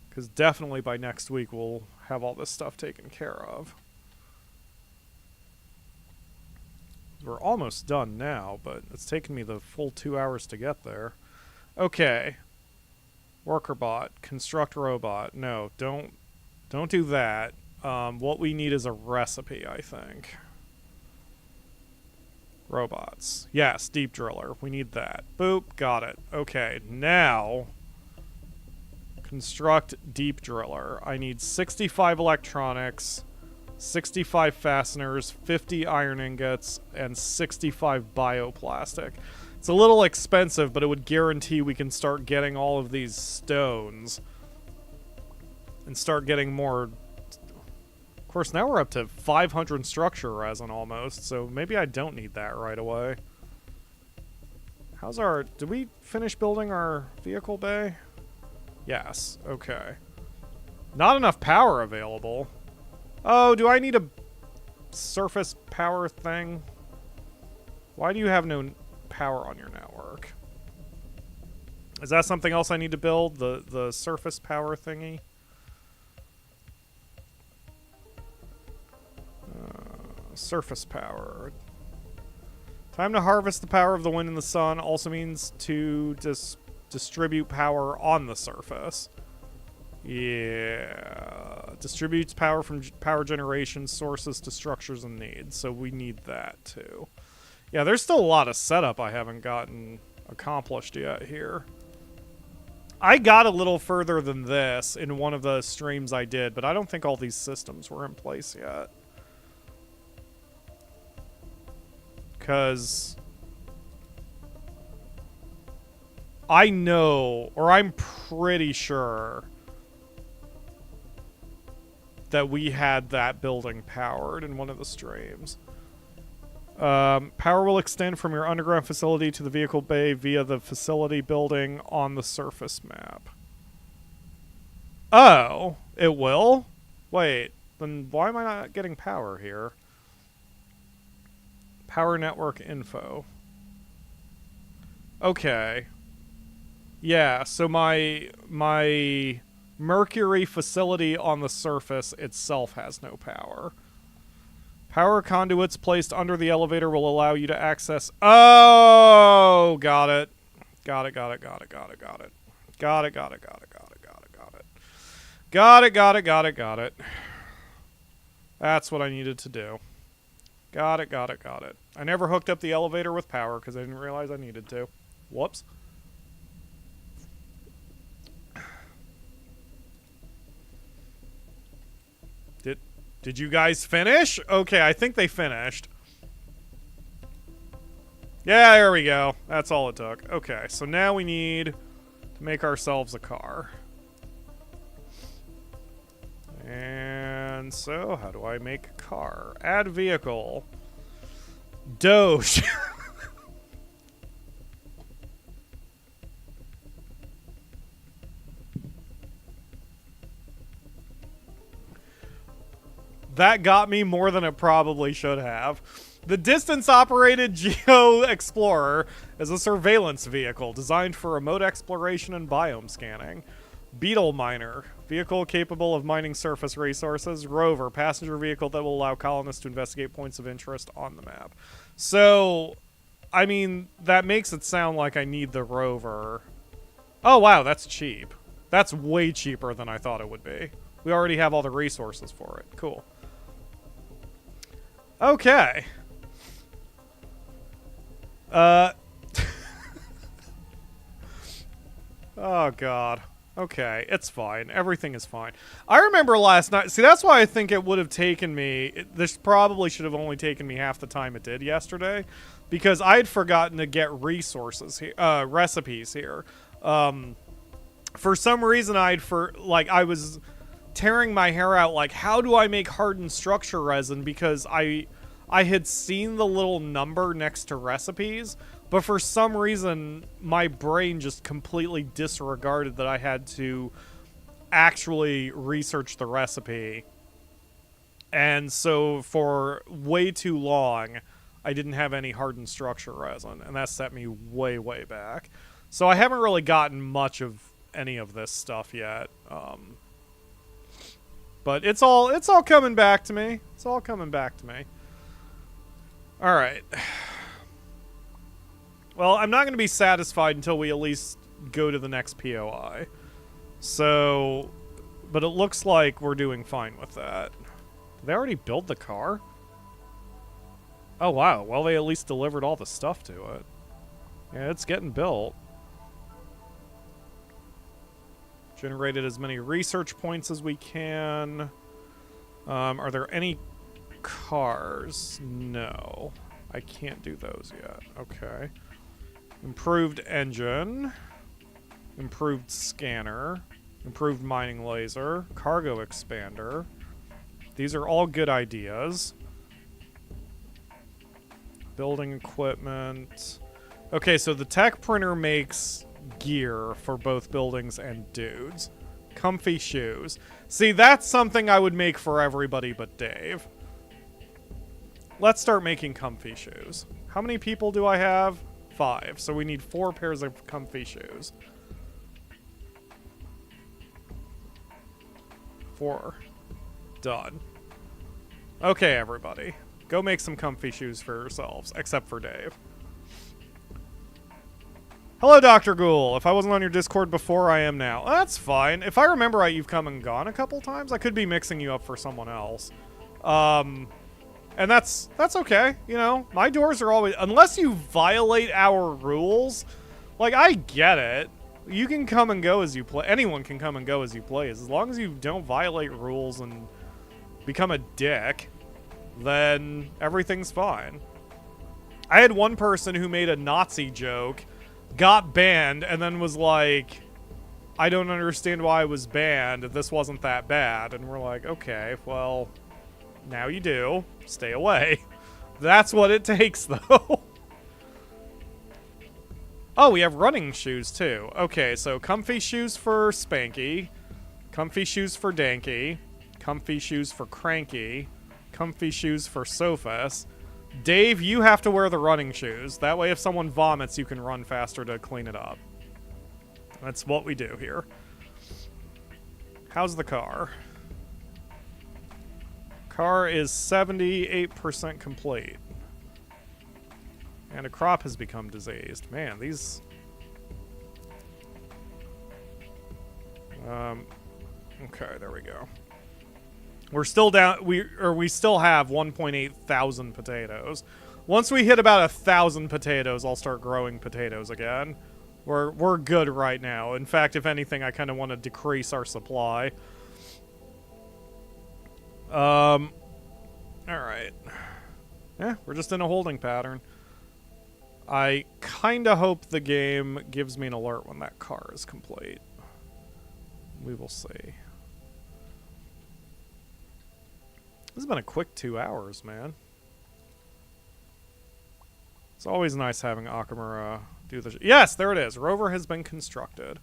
Because definitely by next week we'll have all this stuff taken care of. We're almost done now, but it's taken me the full 2 hours to get there. Okay. Worker bot. Construct robot. No, don't do that. What we need is a recipe, I think. Robots. Yes, deep driller. We need that. Boop. Got it. Okay, now construct deep driller. I need 65 electronics, 65 fasteners, 50 iron ingots, and 65 bioplastic. It's a little expensive, but it would guarantee we can start getting all of these stones and start getting more. Of course, now we're up to 500 structure resin almost, so maybe I don't need that right away. How's our... Did we finish building our vehicle bay? Yes. Okay. Not enough power available. Oh, do I need a surface power thing? Why do you have no power on your network? Is that something else I need to build? The surface power thingy? Surface power. Time to harvest the power of the wind and the sun also means to distribute power on the surface. Yeah. Distributes power from power generation sources to structures and needs. So we need that too. Yeah, there's still a lot of setup I haven't gotten accomplished yet here. I got a little further than this in one of the streams I did, but I don't think all these systems were in place yet. Because I know, or I'm pretty sure, that we had that building powered in one of the streams. Power will extend from your underground facility to the vehicle bay via the facility building on the surface map. Oh, it will? Wait, then why am I not getting power here? Power network info. Okay. Yeah, so my Mercury facility on the surface itself has no power. Power conduits placed under the elevator will allow you to access... Oh! Got it. Got it. Got it. Got it. Got it. Got it. Got it. Got it. Got it. Got it. Got it. Got it. Got it. Got it. Got it. Got it. That's what I needed to do. Got it. Got it. Got it. I never hooked up the elevator with power because I didn't realize I needed to. Whoops. Did you guys finish? Okay, I think they finished. Yeah, there we go. That's all it took. Okay, so now we need to make ourselves a car. And so, how do I make a car? Add vehicle. Doge. That got me more than it probably should have. The distance-operated Geo Explorer is a surveillance vehicle designed for remote exploration and biome scanning. Beetle Miner, vehicle capable of mining surface resources. Rover, passenger vehicle that will allow colonists to investigate points of interest on the map. So, I mean, that makes it sound like I need the rover. Oh, wow, that's cheap. That's way cheaper than I thought it would be. We already have all the resources for it. Cool. Okay. Oh, God. Okay, it's fine. Everything is fine. I remember last night... See, that's why I think it would have taken me... This probably should have only taken me half the time it did yesterday. Because I had forgotten to get resources here... recipes here. For some reason, I was tearing my hair out, like, how do I make hardened structure resin? Because I had seen the little number next to recipes, but for some reason, my brain just completely disregarded that I had to actually research the recipe. And so for way too long, I didn't have any hardened structure resin, and that set me way, way back. So I haven't really gotten much of any of this stuff yet. But it's all coming back to me. It's all coming back to me. All right. Well, I'm not going to be satisfied until we at least go to the next POI. So, but it looks like we're doing fine with that. Did they already build the car? Oh, wow. Well, they at least delivered all the stuff to it. Yeah, it's getting built. Generated as many research points as we can. Are there any cars? No. I can't do those yet. Okay. Improved engine. Improved scanner. Improved mining laser. Cargo expander. These are all good ideas. Building equipment. Okay, so the tech printer makes gear for both buildings and dudes. Comfy shoes. See, that's something I would make for everybody but Dave. Let's start making comfy shoes. How many people do I have? 5. So we need 4 pairs of comfy shoes. 4. Done. Okay, everybody. Go make some comfy shoes for yourselves, except for Dave. Hello, Dr. Ghoul. If I wasn't on your Discord before, I am now. That's fine. If I remember right, you've come and gone a couple times. I could be mixing you up for someone else. And that's okay. You know, my doors are always... Unless you violate our rules, like, I get it. You can come and go as you play. Anyone can come and go as you play. As long as you don't violate rules and become a dick, then everything's fine. I had one person who made a Nazi joke, got banned, and then was like, I don't understand why I was banned. This wasn't that bad. And we're like, okay, well, now you do. Stay away. That's what it takes, though. Oh, we have running shoes, too. Okay, so comfy shoes for Spanky. Comfy shoes for Danky. Comfy shoes for Cranky. Comfy shoes for Sophus. Dave, you have to wear the running shoes. That way if someone vomits, you can run faster to clean it up. That's what we do here. How's the car? Car is 78% complete. And a crop has become diseased. Man, these... okay, there we go. We're still down. We still have 1.8 thousand potatoes. Once we hit about 1,000 potatoes, I'll start growing potatoes again. We're good right now. In fact, if anything, I kind of want to decrease our supply. All right. Yeah, we're just in a holding pattern. I kind of hope the game gives me an alert when that car is complete. We will see. This has been a quick 2 hours, man. It's always nice having Akamura do the... Yes, there it is. Rover has been constructed.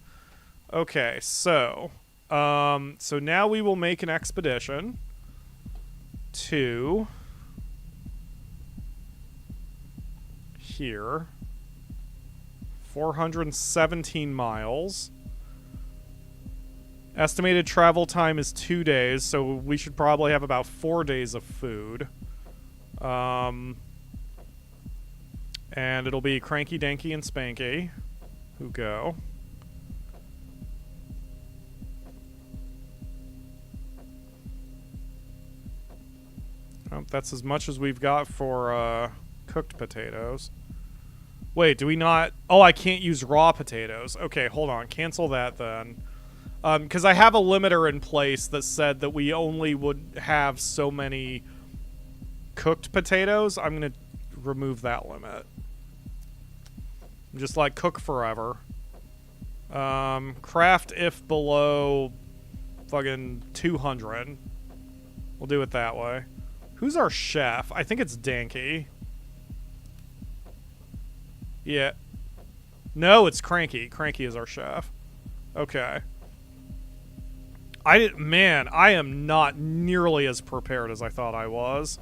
Okay, so... so now we will make an expedition to... here. 417 miles. Estimated travel time is 2 days, so we should probably have about 4 days of food. And it'll be Cranky, Danky, and Spanky who go. Oh, that's as much as we've got for cooked potatoes. Wait, do we not... Oh, I can't use raw potatoes. Okay, hold on. Cancel that then. Because I have a limiter in place that said that we only would have so many cooked potatoes. I'm going to remove that limit. Just like cook forever. Craft if below fucking 200. We'll do it that way. Who's our chef? I think it's Danky. Yeah. No, it's Cranky. Cranky is our chef. Okay. Man, I am not nearly as prepared as I thought I was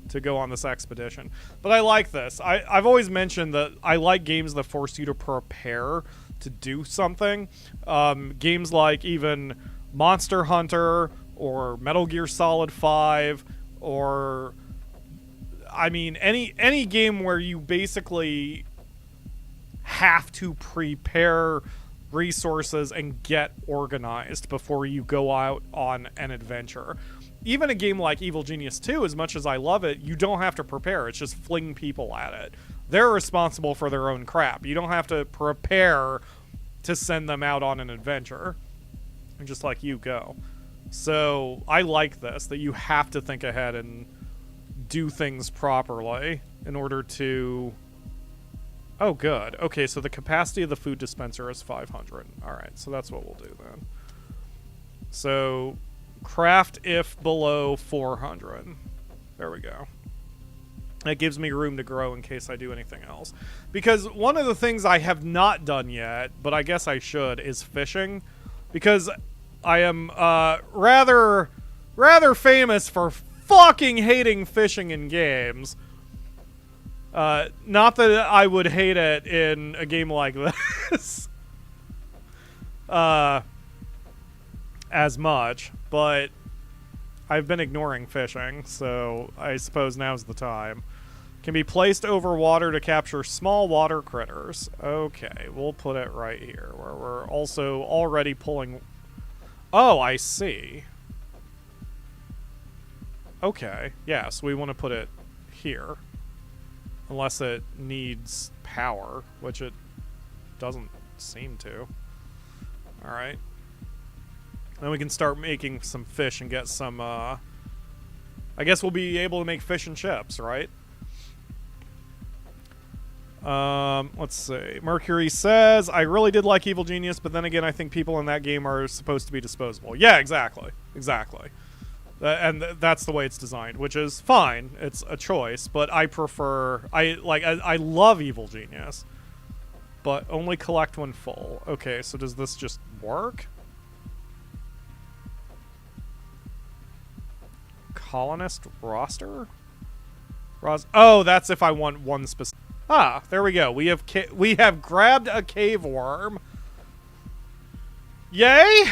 to go on this expedition. But I like this. I've always mentioned that I like games that force you to prepare to do something. Games like even Monster Hunter or Metal Gear Solid 5 or... I mean, any game where you basically have to prepare resources and get organized before you go out on an adventure. Even a game like Evil Genius 2, as much as I love it, you don't have to prepare. It's just fling people at it. They're responsible for their own crap. You don't have to prepare to send them out on an adventure. And just like you go. So I like this, that you have to think ahead and do things properly in order to... Oh, good. Okay, so the capacity of the food dispenser is 500. Alright, so that's what we'll do then. So, craft if below 400. There we go. That gives me room to grow in case I do anything else. Because one of the things I have not done yet, but I guess I should, is fishing. Because I am rather famous for fucking hating fishing in games. Not that I would hate it in a game like this. As much, but I've been ignoring fishing, so I suppose now's the time. Can be placed over water to capture small water critters. Okay, we'll put it right here, where we're also already pulling... Oh, I see. Okay, yeah, so we want to put it here. Unless it needs power, which it doesn't seem to. Alright. Then we can start making some fish and get some, I guess we'll be able to make fish and chips, right? Let's see. Mercury says, I really did like Evil Genius, but then again, I think people in that game are supposed to be disposable. Yeah, exactly. Exactly. And that's the way it's designed, which is fine. It's a choice, but I prefer... I love Evil Genius, but only collect when full. Okay, so does this just work? Colonist roster? Oh, that's if I want one specific. Ah, there we go. We have grabbed a cave worm. Yay!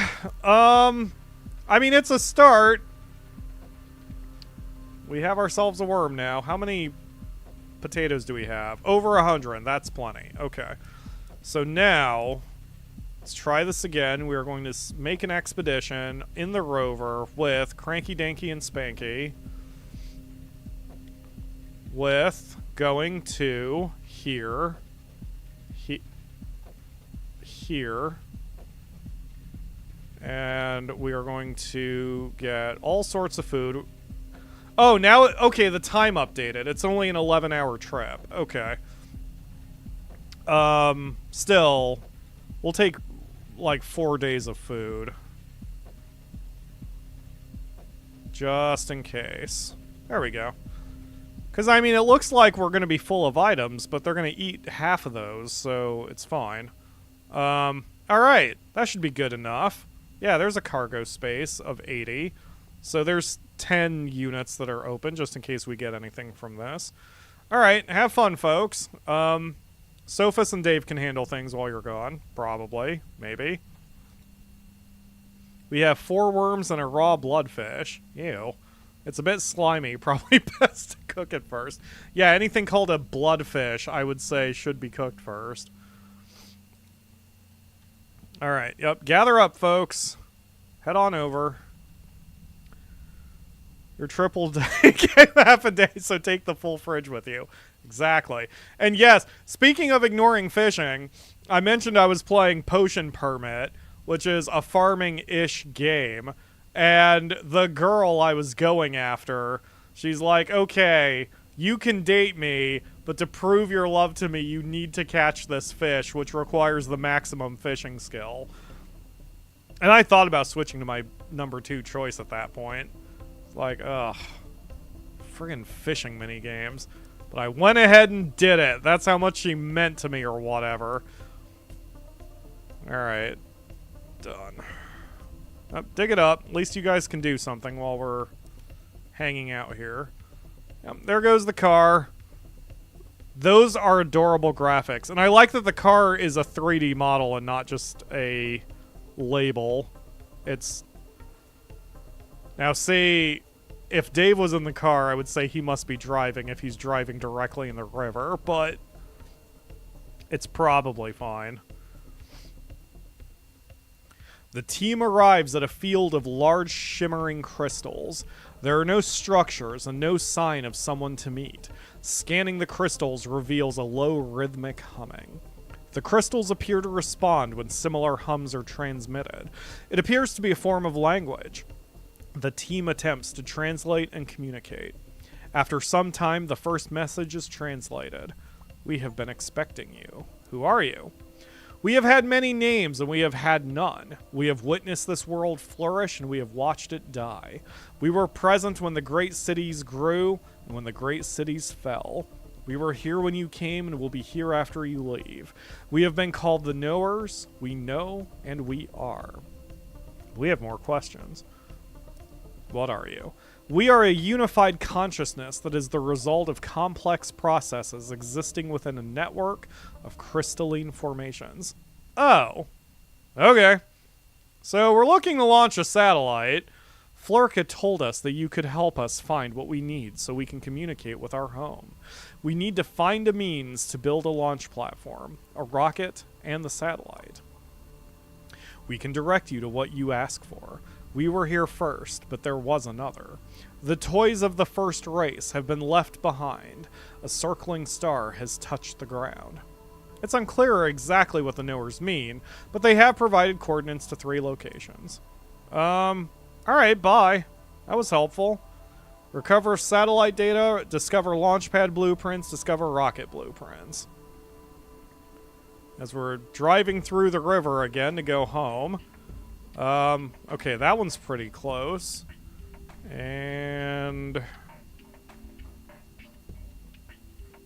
I mean, it's a start. We have ourselves a worm now. How many potatoes do we have? Over 100. That's plenty. Okay. So now, let's try this again. We are going to make an expedition in the rover with Cranky, Danky, and Spanky. With going to here. Here. And we are going to get all sorts of food. Oh, now, okay, the time updated. It's only an 11-hour trip. Okay. Still, we'll take, like, 4 days of food. Just in case. There we go. Because, I mean, it looks like we're going to be full of items, but they're going to eat half of those, so it's fine. Alright. That should be good enough. Yeah, there's a cargo space of 80. So there's 10 units that are open, just in case we get anything from this. Alright, have fun, folks. Sophus and Dave can handle things while you're gone. Probably. Maybe. We have 4 worms and a raw bloodfish. Ew. It's a bit slimy. Probably best to cook it first. Yeah, anything called a bloodfish, I would say, should be cooked first. Alright, yep. Gather up, folks. Head on over. Your triple day came half a day, so take the full fridge with you. Exactly. And yes, speaking of ignoring fishing, I mentioned I was playing Potion Permit, which is a farming-ish game, and the girl I was going after, she's like, okay, you can date me, but to prove your love to me, you need to catch this fish, which requires the maximum fishing skill. And I thought about switching to my number 2 choice at that point. Like, ugh. Friggin' fishing minigames. But I went ahead and did it. That's how much she meant to me or whatever. Alright. Done. Dig it up. At least you guys can do something while we're hanging out here. Yep, there goes the car. Those are adorable graphics. And I like that the car is a 3D model and not just a label. It's... Now, see, if Dave was in the car, I would say he must be driving if he's driving directly in the river, but it's probably fine. The team arrives at a field of large shimmering crystals. There are no structures and no sign of someone to meet. Scanning the crystals reveals a low rhythmic humming. The crystals appear to respond when similar hums are transmitted. It appears to be a form of language. The team attempts to translate and communicate. After some time, the first message is translated. We have been expecting you. Who are you? We have had many names, and we have had none. We have witnessed this world flourish, and we have watched it die. We were present when the great cities grew, and when the great cities fell. We were here when you came, and will be here after you leave. We have been called the Knowers. We know, and we are. We have more questions. What are you? We are a unified consciousness that is the result of complex processes existing within a network of crystalline formations. Oh. Okay. So we're looking to launch a satellite. Flurka told us that you could help us find what we need so we can communicate with our home. We need to find a means to build a launch platform, a rocket, and the satellite. We can direct you to what you ask for. We were here first, but there was another. The toys of the first race have been left behind. A circling star has touched the ground. It's unclear exactly what the Knowers mean, but they have provided coordinates to 3 locations. Alright, bye. That was helpful. Recover satellite data, discover launchpad blueprints, discover rocket blueprints. As we're driving through the river again to go home. Okay, that one's pretty close. And...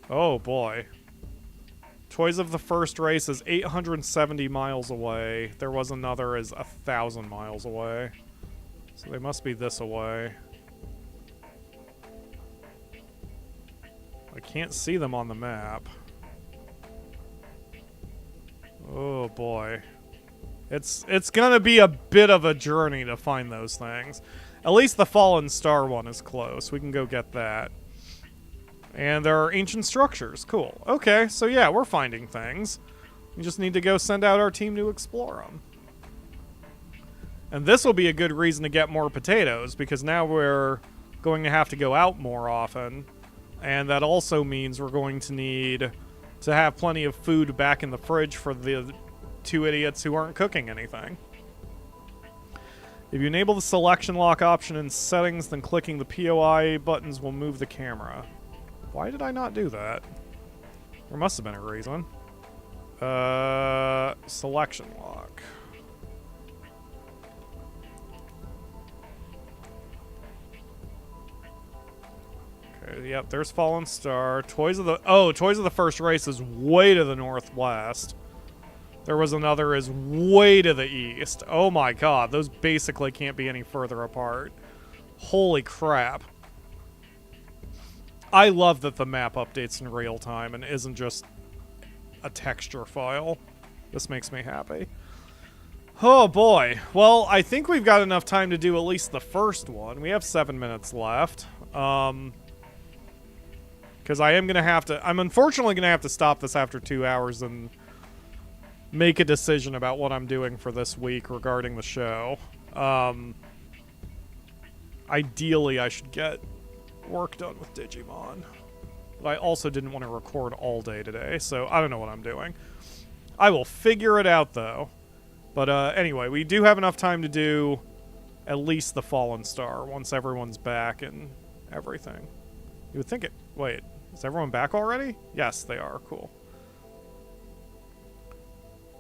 oh boy. Toys of the First Race is 870 miles away. There was another is 1,000 miles away. So they must be this away. I can't see them on the map. Oh boy. It's gonna be a bit of a journey to find those things. At least the Fallen Star one is close. We can go get that. And there are ancient structures. Cool. Okay, so yeah, we're finding things. We just need to go send out our team to explore them. And this will be a good reason to get more potatoes, because now we're going to have to go out more often. And that also means we're going to need to have plenty of food back in the fridge for the two idiots who aren't cooking anything. If you enable the selection lock option in settings, then clicking the POI buttons will move the camera. Why did I not do that? There must have been a reason. Selection lock. Okay, yep, there's Fallen Star. Toys of the First Race is way to the northwest. There was another is way to the east. Oh my god, those basically can't be any further apart. Holy crap. I love that the map updates in real time and isn't just a texture file. This makes me happy. Oh boy. Well, I think we've got enough time to do at least the first one. We have 7 minutes left. Because I'm unfortunately gonna have to stop this after 2 hours and make a decision about what I'm doing for this week regarding the show. Ideally, I should get work done with Digimon. But I also didn't want to record all day today, so I don't know what I'm doing. I will figure it out, though. But anyway, we do have enough time to do at least the Fallen Star once everyone's back and everything. You would think it... Wait, is everyone back already? Yes, they are. Cool.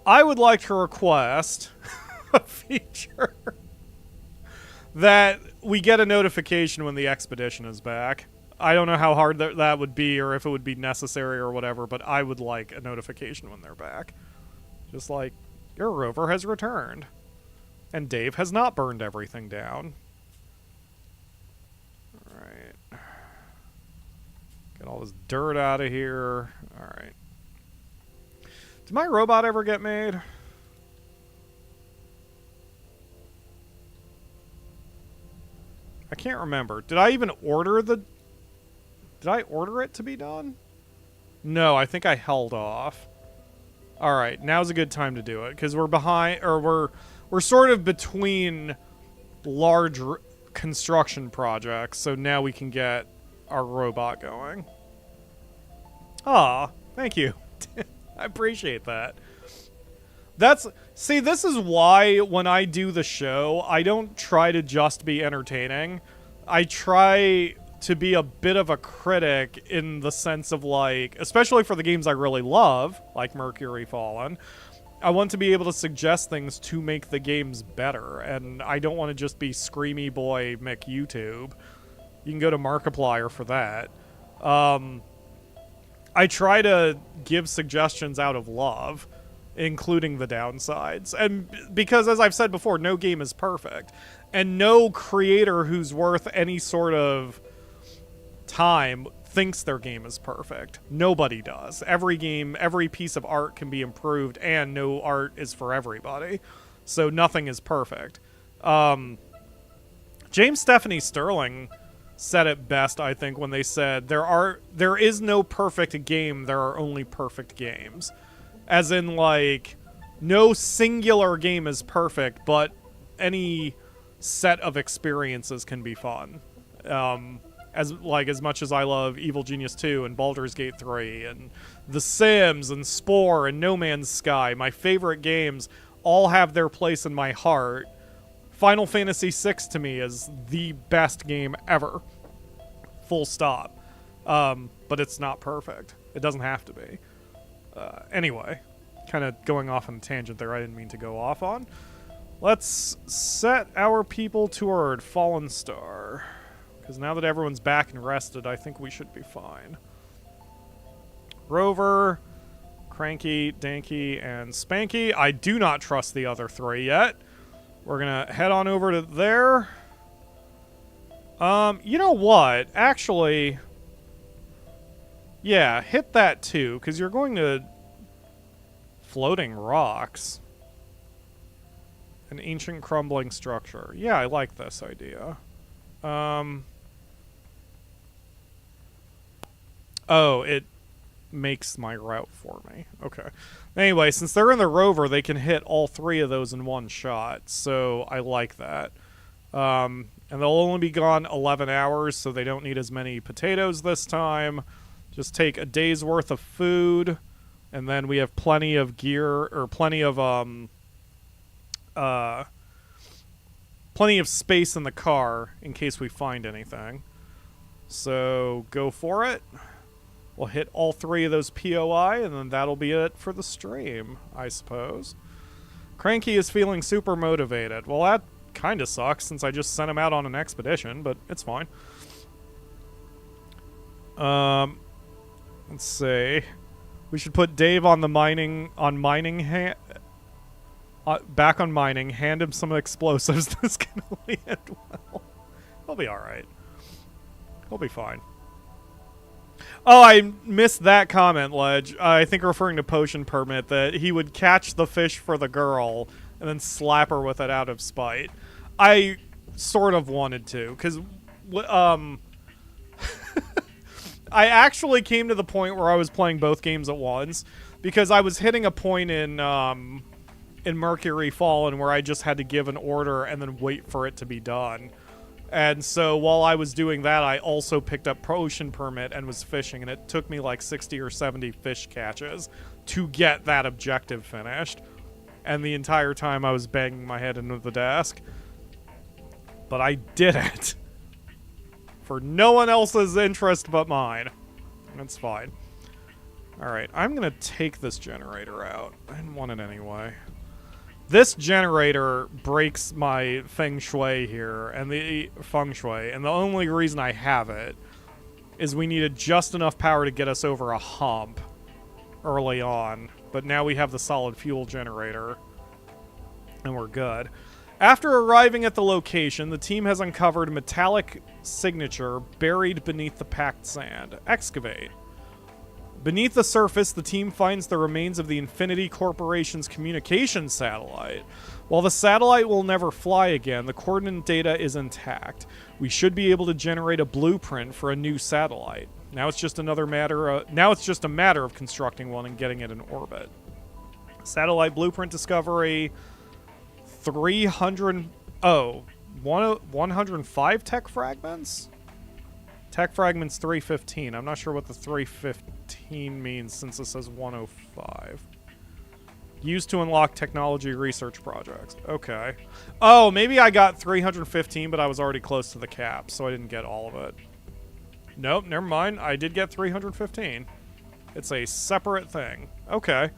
I would like to request a feature that we get a notification when the expedition is back. I don't know how hard that would be or if it would be necessary or whatever, but I would like a notification when they're back. Just like, your rover has returned. And Dave has not burned everything down. Alright. Get all this dirt out of here. Alright. Did my robot ever get made? I can't remember. Did I even order the... Did I order it to be done? No, I think I held off. Alright, now's a good time to do it. Because we're behind... Or we're sort of between large construction projects. So now we can get our robot going. Aw, thank you. I appreciate that. See, this is why when I do the show, I don't try to just be entertaining. I try to be a bit of a critic in the sense of, like, especially for the games I really love, like Mercury Fallen, I want to be able to suggest things to make the games better, and I don't want to just be Screamy Boy McYouTube. You can go to Markiplier for that. I try to give suggestions out of love, including the downsides. And because, as I've said before, no game is perfect. And no creator who's worth any sort of time thinks their game is perfect. Nobody does. Every game, every piece of art can be improved, and no art is for everybody. So nothing is perfect. James Stephanie Sterling said it best, I think, when they said, there is no perfect game, there are only perfect games. As in, like, no singular game is perfect, but any set of experiences can be fun. As much as I love Evil Genius 2 and Baldur's Gate 3 and The Sims and Spore and No Man's Sky, my favorite games all have their place in my heart. Final Fantasy VI to me is the best game ever. Full stop. But it's not perfect. It doesn't have to be. Anyway, kind of going off on a tangent there I didn't mean to go off on. Let's set our people toward Fallen Star. Because now that everyone's back and rested, I think we should be fine. Rover, Cranky, Danky, and Spanky. I do not trust the other three yet. We're going to head on over to there. You know what? Actually, Yeah, hit that too, because you're going to floating rocks. An ancient crumbling structure. Yeah, I like this idea. Oh, it makes my route for me. Okay. Anyway, since they're in the rover, they can hit all 3 of those in one shot, so I like that. And they'll only be gone 11 hours, so they don't need as many potatoes this time. Just take a day's worth of food, and then we have plenty of gear, or plenty of space in the car in case we find anything. So go for it. We'll hit all 3 of those POI, and then that'll be it for the stream, I suppose. Cranky is feeling super motivated. Well, that kind of sucks since I just sent him out on an expedition, but it's fine. Let's see. We should put Dave on the mining, back on mining, hand him some explosives. This can only end well. He'll be alright. He'll be fine. Oh, I missed that comment, Ledge. I think referring to Potion Permit, that he would catch the fish for the girl and then slap her with it out of spite. I sort of wanted to, because I actually came to the point where I was playing both games at once, because I was hitting a point in Mercury Fallen where I just had to give an order and then wait for it to be done. And so while I was doing that, I also picked up Potion Permit and was fishing, and it took me like 60 or 70 fish catches to get that objective finished. And the entire time I was banging my head into the desk. But I did it. For no one else's interest but mine. That's fine. Alright, I'm gonna take this generator out. I didn't want it anyway. This generator breaks my feng shui here, and the feng shui, and the only reason I have it is we needed just enough power to get us over a hump early on, but now we have the solid fuel generator, and we're good. After arriving at the location, the team has uncovered a metallic signature buried beneath the packed sand. Excavate. Beneath the surface, the team finds the remains of the Infinity Corporation's communications satellite. While the satellite will never fly again, the coordinate data is intact. We should be able to generate a blueprint for a new satellite. Now it's just a matter of constructing one and getting it in orbit. Satellite blueprint discovery 105 tech fragments? Tech fragments 315. I'm not sure what the 315 means since it says 105. Used to unlock technology research projects. Okay. Oh, maybe I got 315, but I was already close to the cap, so I didn't get all of it. Nope, never mind. I did get 315. It's a separate thing. Okay.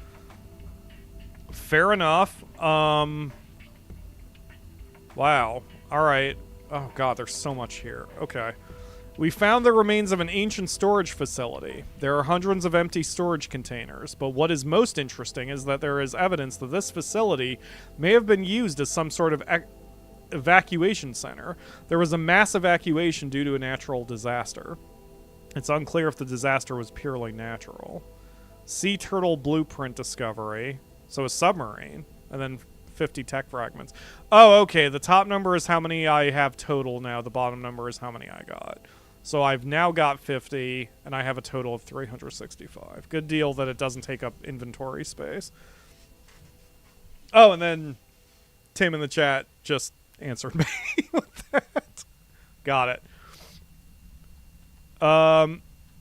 Fair enough. Wow. Alright. Oh god, there's so much here. Okay. We found the remains of an ancient storage facility. There are hundreds of empty storage containers, but what is most interesting is that there is evidence that this facility may have been used as some sort of evacuation center. There was a mass evacuation due to a natural disaster. It's unclear if the disaster was purely natural. Sea turtle blueprint discovery. So a submarine. And then 50 tech fragments. Oh, okay. The top number is how many I have total now. The bottom number is how many I got. So I've now got 50, and I have a total of 365. Good deal that it doesn't take up inventory space. Oh, and then Tim in the chat just answered me with that. Got it.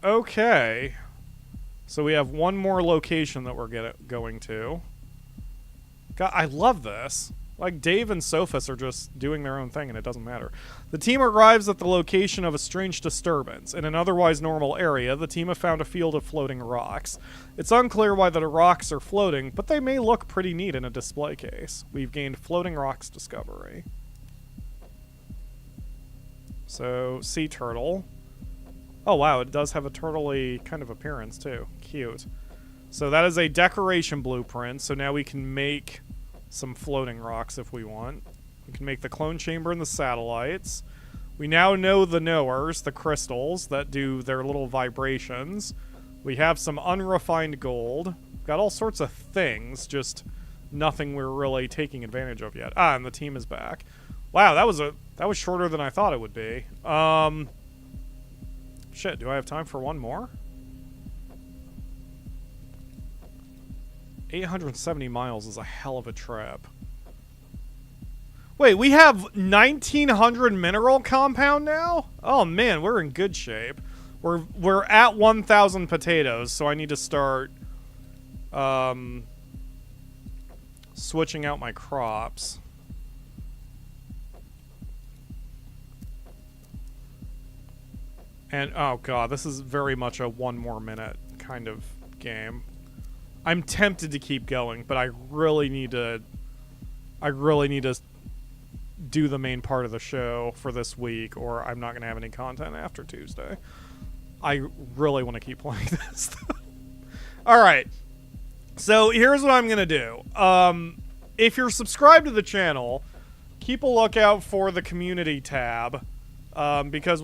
Okay. So we have one more location that we're going to. God, I love this. Like, Dave and Sophus are just doing their own thing, and it doesn't matter. The team arrives at the location of a strange disturbance. In an otherwise normal area, the team have found a field of floating rocks. It's unclear why the rocks are floating, but they may look pretty neat in a display case. We've gained floating rocks discovery. So, sea turtle. Oh, wow, it does have a turtle-y kind of appearance, too. Cute. So that is a decoration blueprint, so now we can make some floating rocks if we want. We can make the clone chamber and the satellites. We now know the knowers, the crystals that do their little vibrations. We have some unrefined gold. Got all sorts of things, just nothing we're really taking advantage of yet. Ah, and the team is back. Wow, that was shorter than I thought it would be. Shit, do I have time for one more? 870 miles is a hell of a trip. Wait, we have 1900 mineral compound now? Oh man, we're in good shape. We're at 1000 potatoes, so I need to start switching out my crops. And oh god, this is very much a one more minute kind of game. I'm tempted to keep going, but I really need to do the main part of the show for this week, or I'm not going to have any content after Tuesday. I really want to keep playing this. Alright. So here's what I'm going to do. If you're subscribed to the channel, keep a lookout for the community tab, because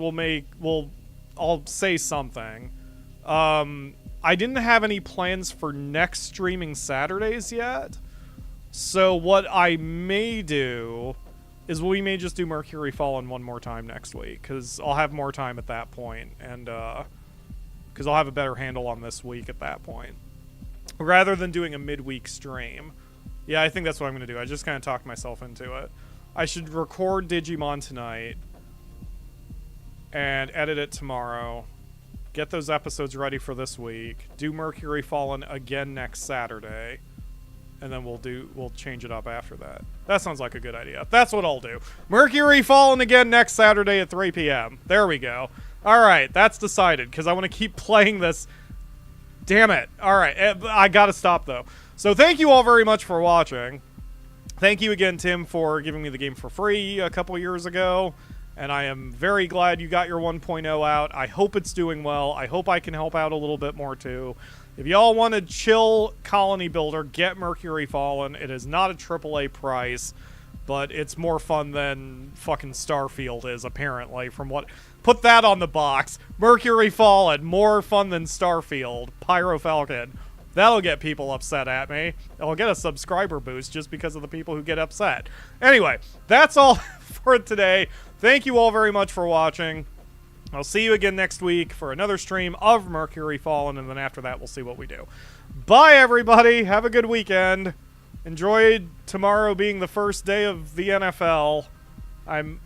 I'll say something. I didn't have any plans for next streaming Saturdays yet. So what I may do is we may just do Mercury Fallen one more time next week, because I'll have more time at that point, and because I'll have a better handle on this week at that point, rather than doing a midweek stream. Yeah, I think that's what I'm going to do. I just kind of talked myself into it. I should record Digimon tonight and edit it tomorrow, get those episodes ready for this week, do Mercury Fallen again next Saturday, and then we'll change it up after that. That sounds like a good idea. That's what I'll do. Mercury Fallen again next Saturday at 3 p.m. There we go. Alright, that's decided, because I want to keep playing this. Damn it. Alright, I gotta stop, though. So thank you all very much for watching. Thank you again, Tim, for giving me the game for free a couple years ago. And I am very glad you got your 1.0 out. I hope it's doing well. I hope I can help out a little bit more, too. If y'all want a chill colony builder, get Mercury Fallen. It is not a AAA price, but it's more fun than fucking Starfield is, apparently, from what... Put that on the box. Mercury Fallen, more fun than Starfield. PyroFalkon. That'll get people upset at me. I'll get a subscriber boost just because of the people who get upset. Anyway, that's all for today. Thank you all very much for watching. I'll see you again next week for another stream of Mercury Fallen, and then after that, we'll see what we do. Bye, everybody. Have a good weekend. Enjoy tomorrow being the first day of the NFL. I'm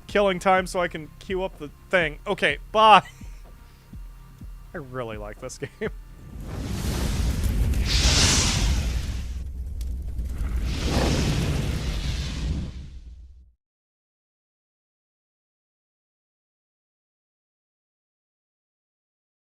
killing time so I can queue up the thing. Okay, bye. I really like this game.